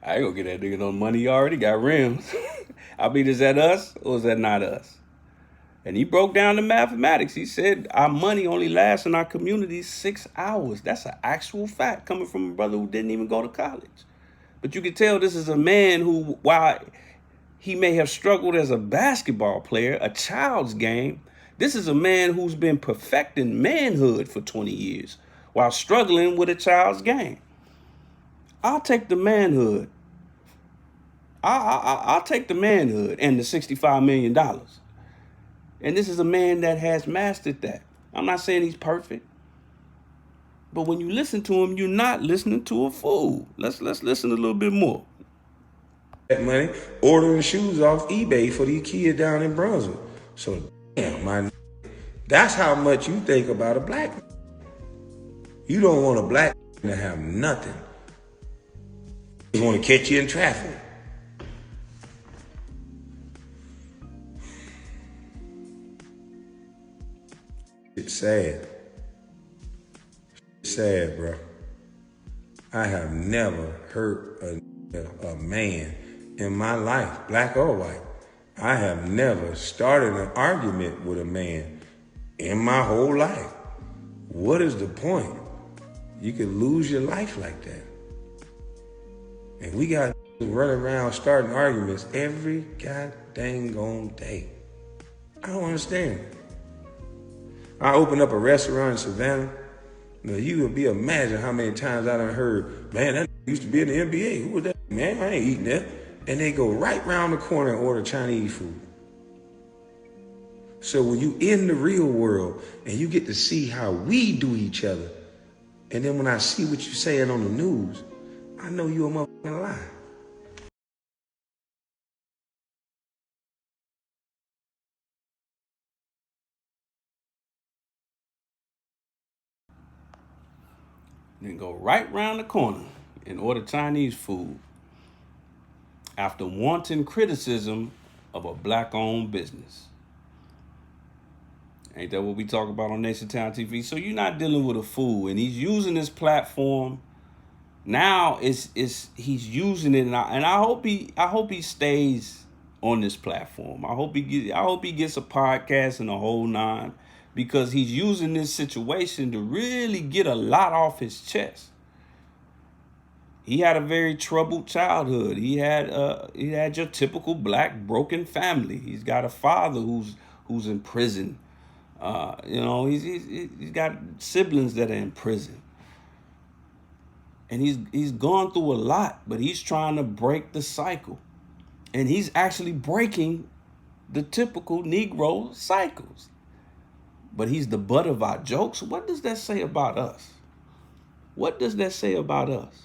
I ain't gonna get that nigga no money. He already got rims. I mean, is that us or is that not us? And he broke down the mathematics. He said our money only lasts in our community 6 hours. That's an actual fact coming from a brother who didn't even go to college. But you can tell this is a man who, while he may have struggled as a basketball player, a child's game, this is a man who's been perfecting manhood for 20 years while struggling with a child's game. I'll take the manhood. I'll take the manhood and the $65 million. And this is a man that has mastered that. I'm not saying he's perfect. But when you listen to him, you're not listening to a fool. Let's listen a little bit more. That money, ordering shoes off eBay for these kids down in Brunswick. So damn, that's how much you think about a black man. You don't want a black man to have nothing. You want to catch you in traffic. sad. Sad, bro. I have never hurt a man in my life, black or white. I have never started an argument with a man in my whole life. What is the point? You could lose your life like that. And we got running around starting arguments every goddamn day. I don't understand it. I opened up a restaurant in Savannah. Now, you would be imagine how many times I done heard, man, that used to be in the NBA. Who was that? Man, I ain't eating that. And they go right round the corner and order Chinese food. So when you in the real world and you get to see how we do each other, and then when I see what you saying on the news, I know you a motherfucking lie. Then go right round the corner and order Chinese food after wanton criticism of a black-owned business. Ain't that what we talk about on Nation Town TV? So you're not dealing with a fool, and he's using this platform. Now he's using it, and I hope he stays on this platform. I hope he gets a podcast and a whole nine, because he's using this situation to really get a lot off his chest. He had a very troubled childhood. He had your typical black broken family. He's got a father who's in prison. He's got siblings that are in prison. And he's gone through a lot, but he's trying to break the cycle. And he's actually breaking the typical Negro cycles. But he's the butt of our jokes. What does that say about us? What does that say about us?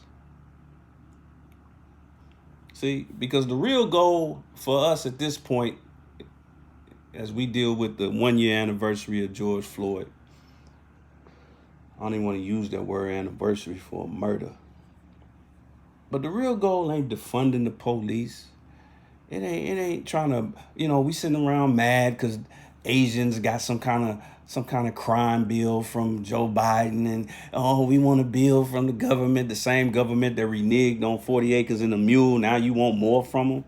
See, because the real goal for us at this point, as we deal with the 1-year anniversary of George Floyd, I don't even want to use that word anniversary for a murder. But the real goal ain't defunding the police. It ain't trying to, we sitting around mad because Asians got some kind of crime bill from Joe Biden, and we want a bill from the government, the same government that reneged on 40 acres and a mule. Now you want more from them.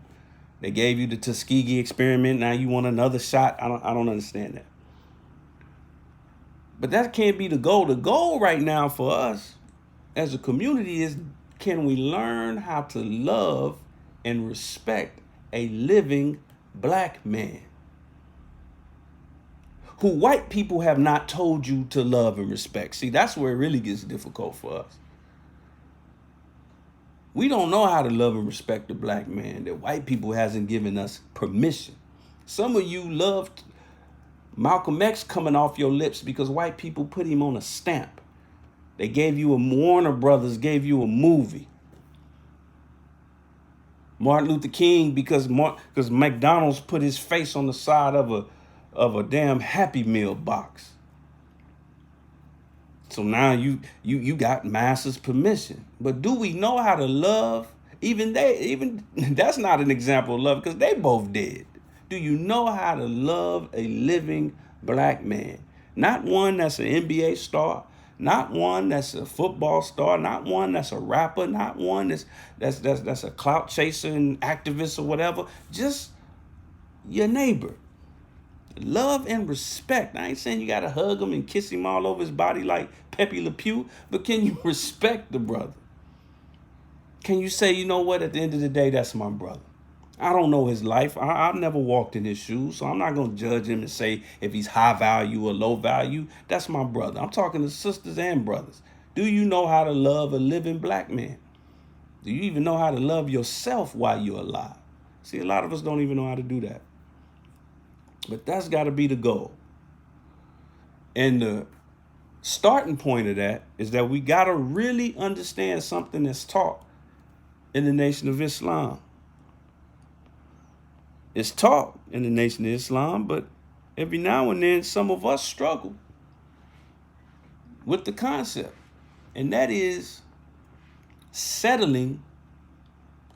They gave you the Tuskegee experiment. Now you want another shot. I don't understand that. But that can't be the goal. The goal right now for us as a community is, can we learn how to love and respect a living black man who white people have not told you to love and respect? See, that's where it really gets difficult for us. We don't know how to love and respect the black man that white people hasn't given us permission. Some of you loved Malcolm X coming off your lips because white people put him on a stamp. They gave you Warner Brothers gave you a movie. Martin Luther King because McDonald's put his face on the side of a damn Happy Meal box. So now you got masses permission. But do we know how to love? Even that's not an example of love, because they both dead. Do you know how to love a living black man? Not one that's an NBA star, not one that's a football star, not one that's a rapper, not one that's a clout chaser and activist or whatever. Just your neighbor. Love and respect. I ain't saying you gotta hug him and kiss him all over his body like Pepe Le Pew, but can you respect the brother? Can you say, you know what, at the end of the day, that's my brother. I don't know his life. I've never walked in his shoes, so I'm not going to judge him and say if he's high value or low value. That's my brother. I'm talking to sisters and brothers. Do you know how to love a living black man? Do you even know how to love yourself while you're alive? See, a lot of us don't even know how to do that. But that's got to be the goal. And the starting point of that is that we got to really understand something that's taught in the Nation of Islam. It's taught in the Nation of Islam, but every now and then some of us struggle with the concept. And that is settling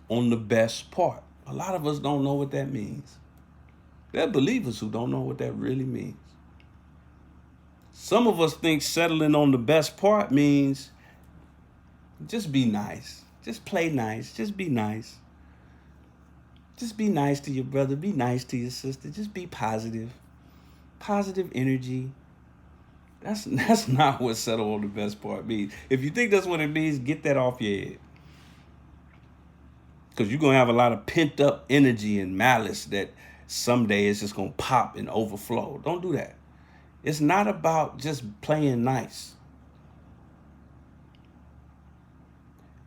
on the best part. A lot of us don't know what that means. There are believers who don't know what that really means. Some of us think settling on the best part means just be nice. Just play nice. Just be nice. Just be nice to your brother. Be nice to your sister. Just be positive. Positive energy. That's not what settle on the best part means. If you think that's what it means, get that off your head. Because you're going to have a lot of pent up energy and malice that someday it's just going to pop and overflow. Don't do that. It's not about just playing nice.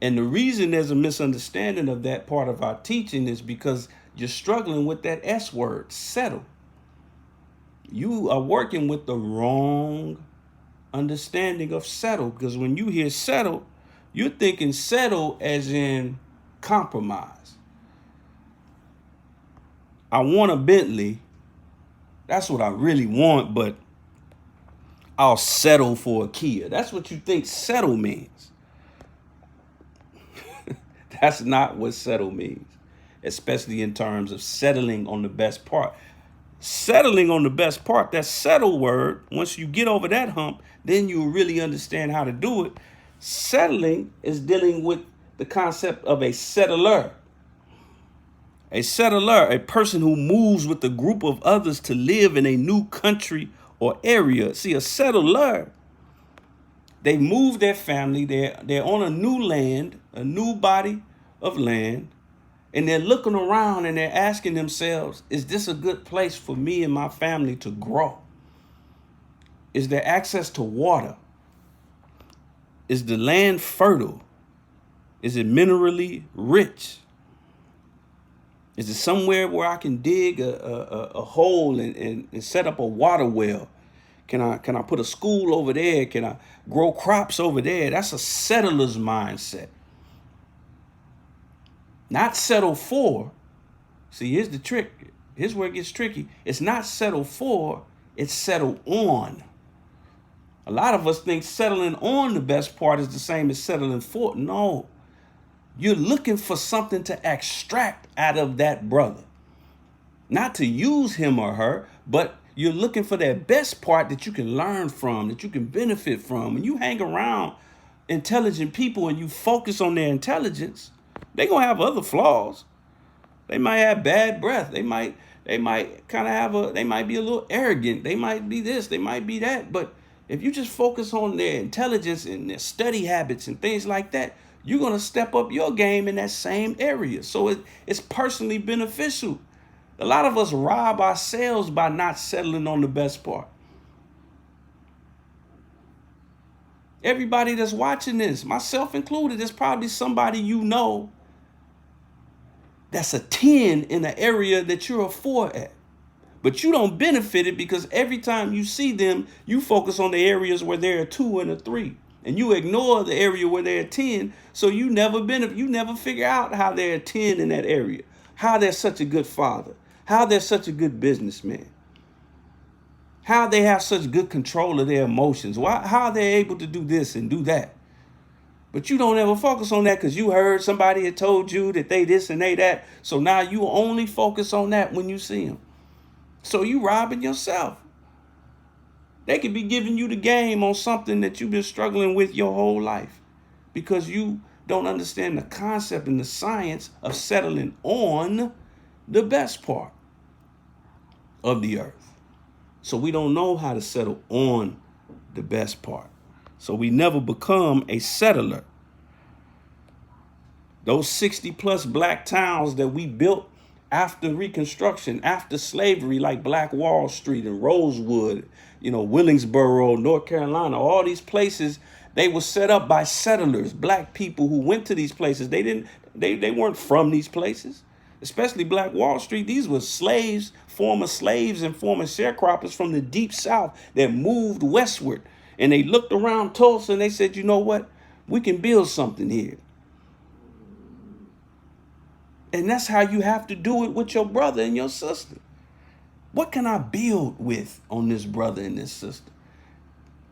And the reason there's a misunderstanding of that part of our teaching is because you're struggling with that S word, settle. You are working with the wrong understanding of settle, because when you hear settle, you're thinking settle as in compromise. I want a Bentley. That's what I really want, but I'll settle for a Kia. That's what you think settle means. That's not what settle means, especially in terms of settling on the best part. Settling on the best part, that settle word, once you get over that hump, then you'll really understand how to do it. Settling is dealing with the concept of a settler. A settler, a person who moves with a group of others to live in a new country or area. See, a settler, they move their family, they're on a new land, a new body of land, and they're looking around and they're asking themselves, is this a good place for me and my family to grow? Is there access to water? Is the land fertile? Is it minerally rich? Is it somewhere where I can dig a hole and set up a water well? Can I put a school over there? Can I grow crops over there? That's a settler's mindset. Not settle for. See, here's the trick. Here's where it gets tricky. It's not settle for, it's settle on. A lot of us think settling on the best part is the same as settling for. No. You're looking for something to extract out of that brother. Not to use him or her, but you're looking for that best part that you can learn from, that you can benefit from. When you hang around intelligent people and you focus on their intelligence, they're going to have other flaws. They might have bad breath. They might kind of have they might be a little arrogant. They might be this, they might be that. But if you just focus on their intelligence and their study habits and things like that, you're going to step up your game in that same area. So it's personally beneficial. A lot of us rob ourselves by not settling on the best part. Everybody that's watching this, myself included, there's probably somebody you know that's a 10 in the area that you're a 4 at. But you don't benefit it because every time you see them, you focus on the areas where they're a 2 and a 3. And you ignore the area where they're a 10. So you never figure out how they're a 10 in that area. How they're such a good father. How they're such a good businessman. How they have such good control of their emotions. How they're able to do this and do that. But you don't ever focus on that because you heard somebody had told you that they this and they that. So now you only focus on that when you see them. So you robbing yourself. They could be giving you the game on something that you've been struggling with your whole life because you don't understand the concept and the science of settling on the best part of the earth. So we don't know how to settle on the best part. So we never become a settler. Those 60 plus black towns that we built after Reconstruction, after slavery, like Black Wall Street and Rosewood, Willingsboro, North Carolina, all these places, they were set up by settlers, black people who went to these places. They weren't from these places, especially Black Wall Street. These were slaves, former slaves and former sharecroppers from the deep South that moved westward. And they looked around Tulsa and they said, you know what? We can build something here. And that's how you have to do it with your brother and your sister. What can I build with on this brother and this sister?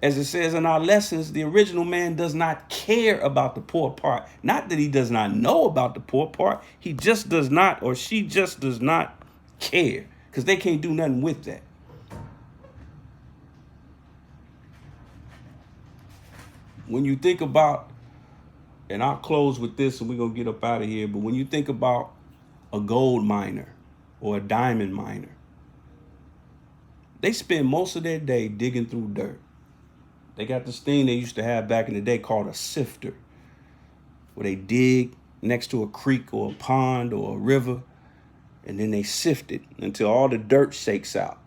As it says in our lessons, the original man does not care about the poor part. Not that he does not know about the poor part. He just does not, or she just does not care because they can't do nothing with that. when you think about, and I'll close with this and we're going to get up out of here, but when you think about a gold miner or a diamond miner, they spend most of their day digging through dirt. They got this thing they used to have back in the day called a sifter, where they dig next to a creek or a pond or a river, and then they sift it until all the dirt shakes out,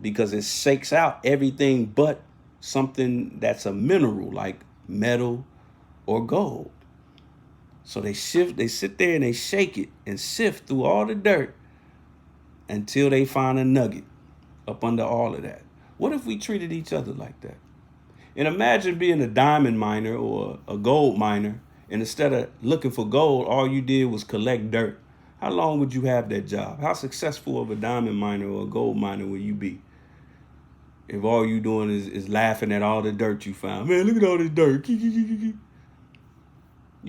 because it shakes out everything but something that's a mineral like metal or gold. So they sit there and they shake it and sift through all the dirt until they find a nugget up under all of that. What if we treated each other like that? And imagine being a diamond miner or a gold miner, and instead of looking for gold, all you did was collect dirt. How long would you have that job? How successful of a diamond miner or a gold miner will you be if all you doing is laughing at all the dirt you found? Man, look at all this dirt. You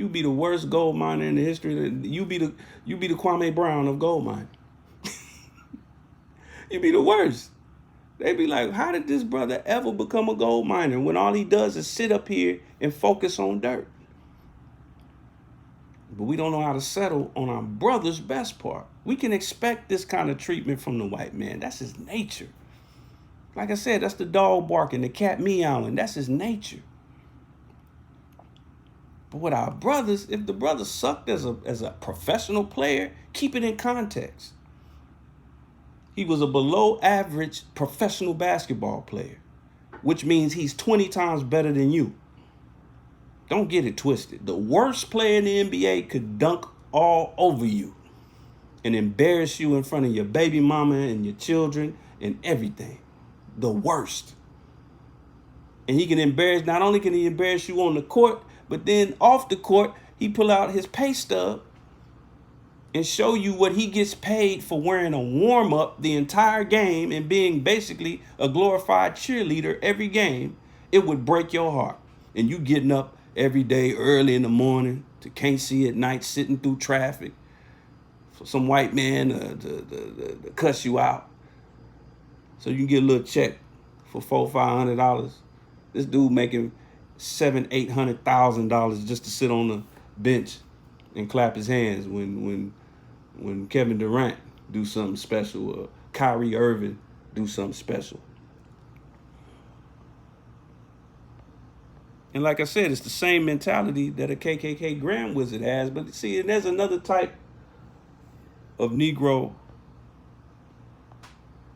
be the worst gold miner in the history. You be the Kwame Brown of gold mining. You be the worst. They be like, how did this brother ever become a gold miner when all he does is sit up here and focus on dirt? But we don't know how to settle on our brother's best part. We can expect this kind of treatment from the white man. That's his nature. Like I said, that's the dog barking, the cat meowing. That's his nature. But with our brothers, if the brother sucked as a professional player, keep it in context. He was a below average professional basketball player, which means he's 20 times better than you. Don't get it twisted. The worst player in the NBA could dunk all over you and embarrass you in front of your baby mama and your children and everything. The worst. And he can embarrass, not only can he embarrass you on the court, but then off the court, he pull out his pay stub and show you what he gets paid for wearing a warm-up the entire game and being basically a glorified cheerleader every game. It would break your heart. And you getting up every day early in the morning to can't see at night, sitting through traffic for some white man to cuss you out so you can get a little check for $400-500. This dude making $700,000-800,000 just to sit on the bench and clap his hands when Kevin Durant do something special or Kyrie Irving do something special. And like I said, it's the same mentality that a KKK Grand Wizard has. But see, and there's another type of Negro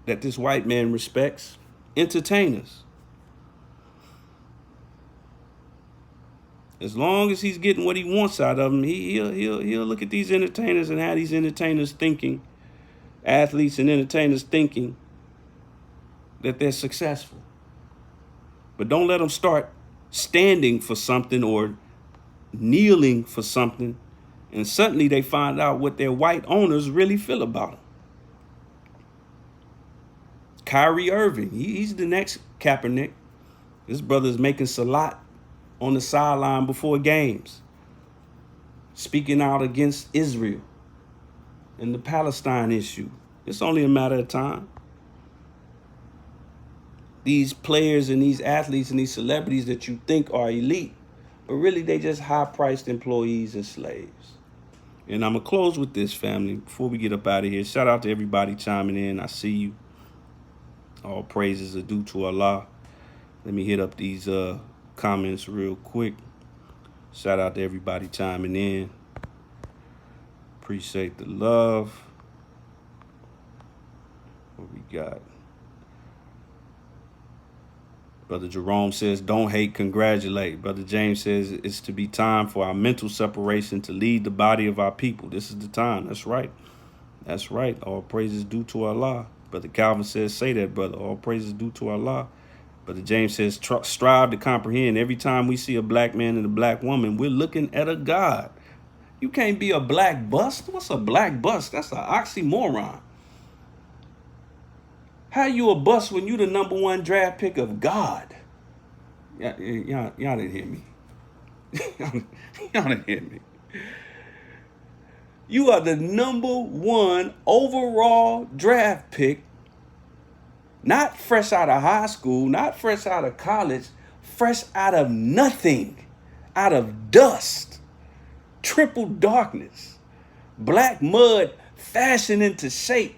that this white man respects: entertainers. As long as he's getting what he wants out of them, he'll look at these entertainers and have these entertainers thinking, athletes and entertainers thinking that they're successful. But don't let them start standing for something or kneeling for something, and suddenly they find out what their white owners really feel about them. Kyrie Irving, he's the next Kaepernick. This brother's making salat on the sideline before games, speaking out against Israel and the Palestine issue. It's only a matter of time. These players and these athletes and these celebrities that you think are elite, but really they just high-priced employees and slaves. And I'm going to close with this, family, before we get up out of here. Shout out to everybody chiming in. I see you. All praises are due to Allah. Let me hit up these comments real quick. Shout out to everybody chiming in. Appreciate the love. What we got? Brother Jerome says, don't hate, congratulate. Brother James says, it's to be time for our mental separation to lead the body of our people. This is the time. That's right. That's right. All praises due to Allah. Brother Calvin says, say that, brother. All praises due to Allah. Brother James says, strive to comprehend. Every time we see a black man and a black woman, we're looking at a God. You can't be a black bust. What's a black bust? That's an oxymoron. How you a bust when you the #1 draft pick of God? Y'all didn't hear me. Y'all didn't hear me. You are the #1 overall draft pick, not fresh out of high school, not fresh out of college, fresh out of nothing, out of dust, triple darkness, black mud fashioned into shape.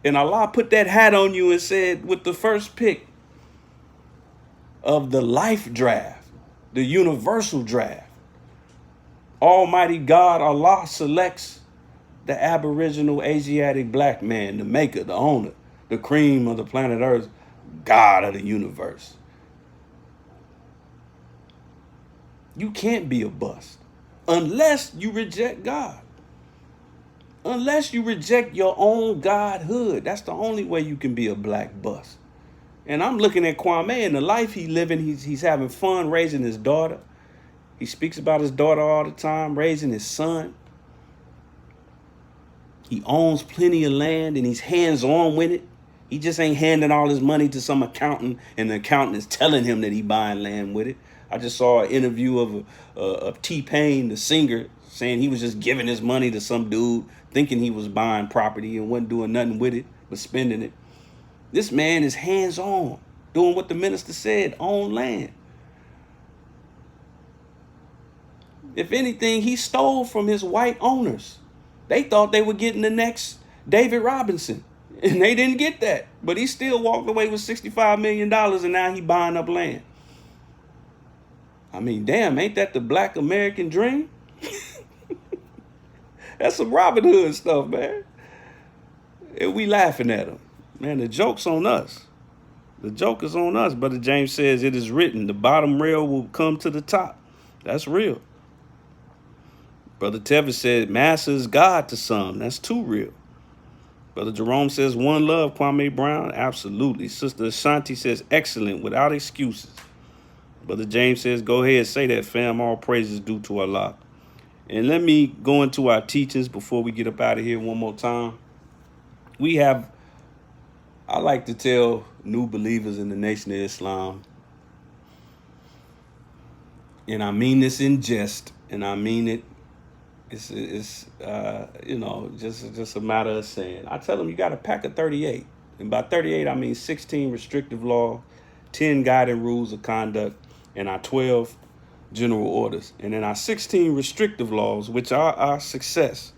And Allah put that hat on you and said, with the first pick of the life draft, the universal draft, Almighty God, Allah selects the Aboriginal Asiatic black man, the maker, the owner, the cream of the planet Earth, God of the universe. You can't be a bust unless you reject God. Unless you reject your own godhood. That's the only way you can be a black bust. And I'm looking at Kwame and the life he's living. He's having fun raising his daughter. He speaks about his daughter all the time, raising his son. He owns plenty of land and he's hands-on with it. He just ain't handing all his money to some accountant and the accountant is telling him that he buying land with it. I just saw an interview of T-Pain, the singer, saying he was just giving his money to some dude, thinking he was buying property and wasn't doing nothing with it, but spending it. This man is hands-on, doing what the minister said, own land. If anything, he stole from his white owners. They thought they were getting the next David Robinson, and they didn't get that. But he still walked away with $65 million, and now he buying up land. I mean, damn, ain't that the black American dream? That's some Robin Hood stuff, man. And we laughing at him. Man, the joke's on us. The joke is on us. Brother James says, it is written, the bottom rail will come to the top. That's real. Brother Tevin said, Master is God to some. That's too real. Brother Jerome says, one love, Kwame Brown. Absolutely. Sister Ashanti says, excellent, without excuses. Brother James says, go ahead, say that, fam. All praises due to Allah. And let me go into our teachings before we get up out of here one more time. I like to tell new believers in the Nation of Islam, and I mean this in jest, and I mean it, it's just a matter of saying. I tell them you got a pack of 38. And by 38, I mean 16 restrictive laws, 10 guiding rules of conduct, and our 12 general orders. And then our 16 restrictive laws, which are our success,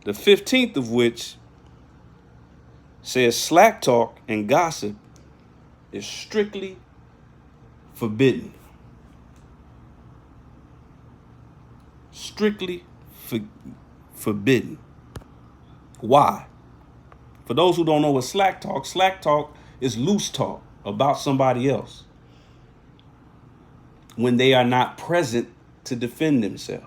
the 15th of which says slack talk and gossip is strictly forbidden. Strictly forbidden. Why? For those who don't know what slack talk is loose talk about somebody else when they are not present to defend themselves.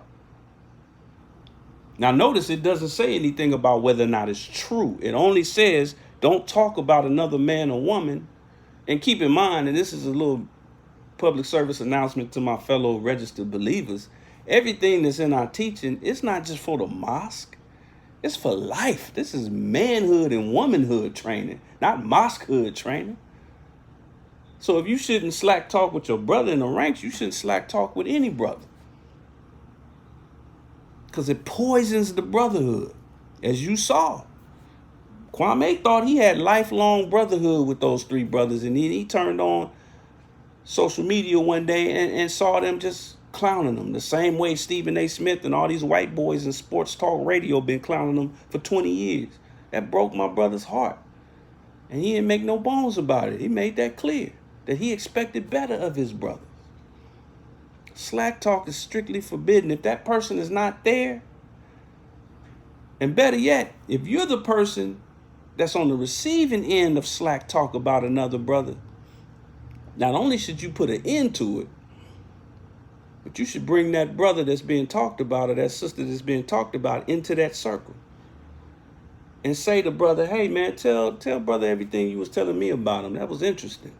Now notice it doesn't say anything about whether or not it's true. It only says don't talk about another man or woman. And keep in mind, and this is a little public service announcement to my fellow registered believers, everything that's in our teaching, it's not just for the mosque. It's for life. This is manhood and womanhood training, not mosquehood training. So if you shouldn't slack talk with your brother in the ranks, you shouldn't slack talk with any brother. Because it poisons the brotherhood, as you saw. Kwame thought he had lifelong brotherhood with those three brothers, and he turned on social media one day and saw them just clowning them the same way Stephen A. Smith and all these white boys in sports talk radio been clowning them for 20 years. That broke my brother's heart. And he didn't make no bones about it. He made that clear, that he expected better of his brothers. Slack talk is strictly forbidden. If that person is not there, and better yet, if you're the person that's on the receiving end of slack talk about another brother, not only should you put an end to it, but you should bring that brother that's being talked about or that sister that's being talked about into that circle. And say to brother, hey man, tell brother everything you was telling me about him. That was interesting.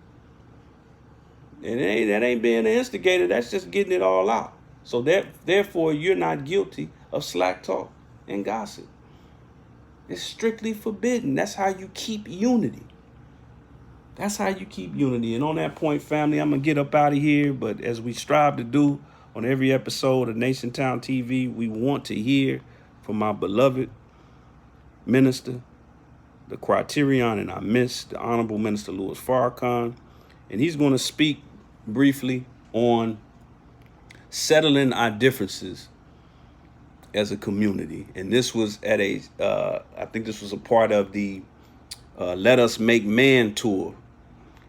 And that ain't being an instigator, that's just getting it all out. So therefore, you're not guilty of slack talk and gossip. It's strictly forbidden. That's how you keep unity. That's how you keep unity. And on that point, family, I'm going to get up out of here. But as we strive to do on every episode of Nation Town TV, we want to hear from our beloved minister, the criterion in our midst, the Honorable Minister Louis Farrakhan. And he's going to speak briefly on settling our differences as a community. And this was at I think this was a part of the Let Us Make Man tour,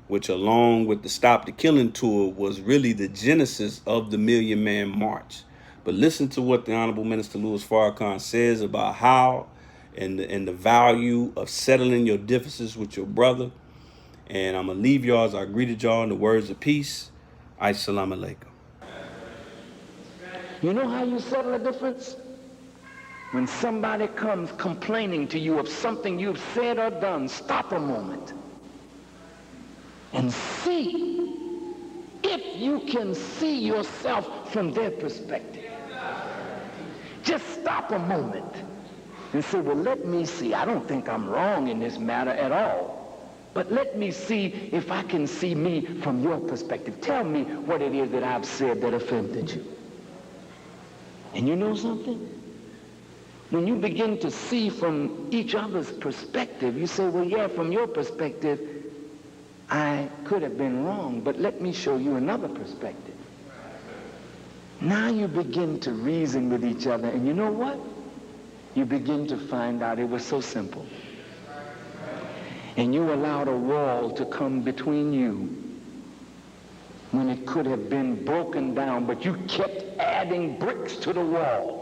which along with the Stop the Killing tour was really the genesis of the Million Man March. But listen to what the Honorable Minister Louis Farrakhan says about how and the value of settling your differences with your brother. And I'm going to leave y'all as I greeted y'all in the words of peace. Assalamu alaikum. You know how you settle a difference? When somebody comes complaining to you of something you've said or done, stop a moment and see if you can see yourself from their perspective. Just stop a moment and say, well, let me see. I don't think I'm wrong in this matter at all, but let me see if I can see me from your perspective. Tell me what it is that I've said that offended you. And you know something? When you begin to see from each other's perspective, you say, well, yeah, from your perspective, I could have been wrong, but let me show you another perspective. Now you begin to reason with each other, and you know what? You begin to find out it was so simple. And you allowed a wall to come between you when it could have been broken down, but you kept adding bricks to the wall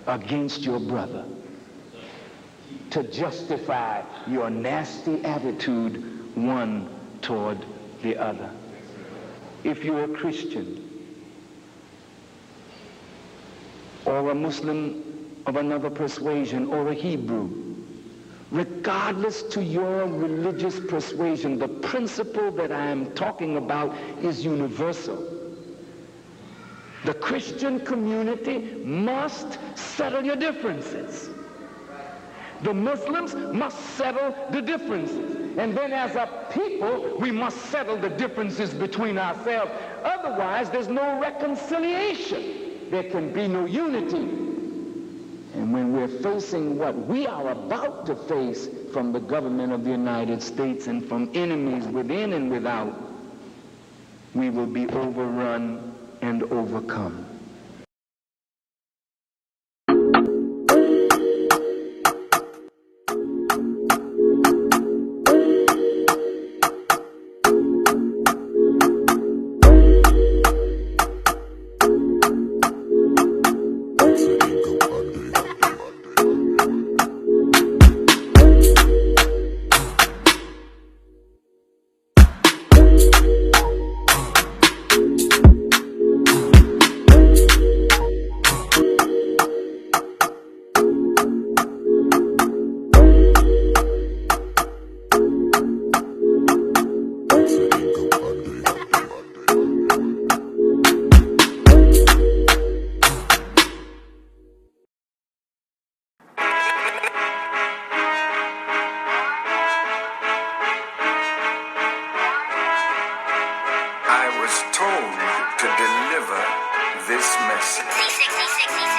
against your brother to justify your nasty attitude one toward the other. If you're a Christian or a Muslim of another persuasion or a Hebrew, regardless to your religious persuasion, the principle that I am talking about is universal. The Christian community must settle your differences. The Muslims must settle the differences. And then as a people, we must settle the differences between ourselves. Otherwise, there's no reconciliation. There can be no unity. And when we're facing what we are about to face from the government of the United States and from enemies within and without, we will be overrun and overcome. I was told to deliver this message.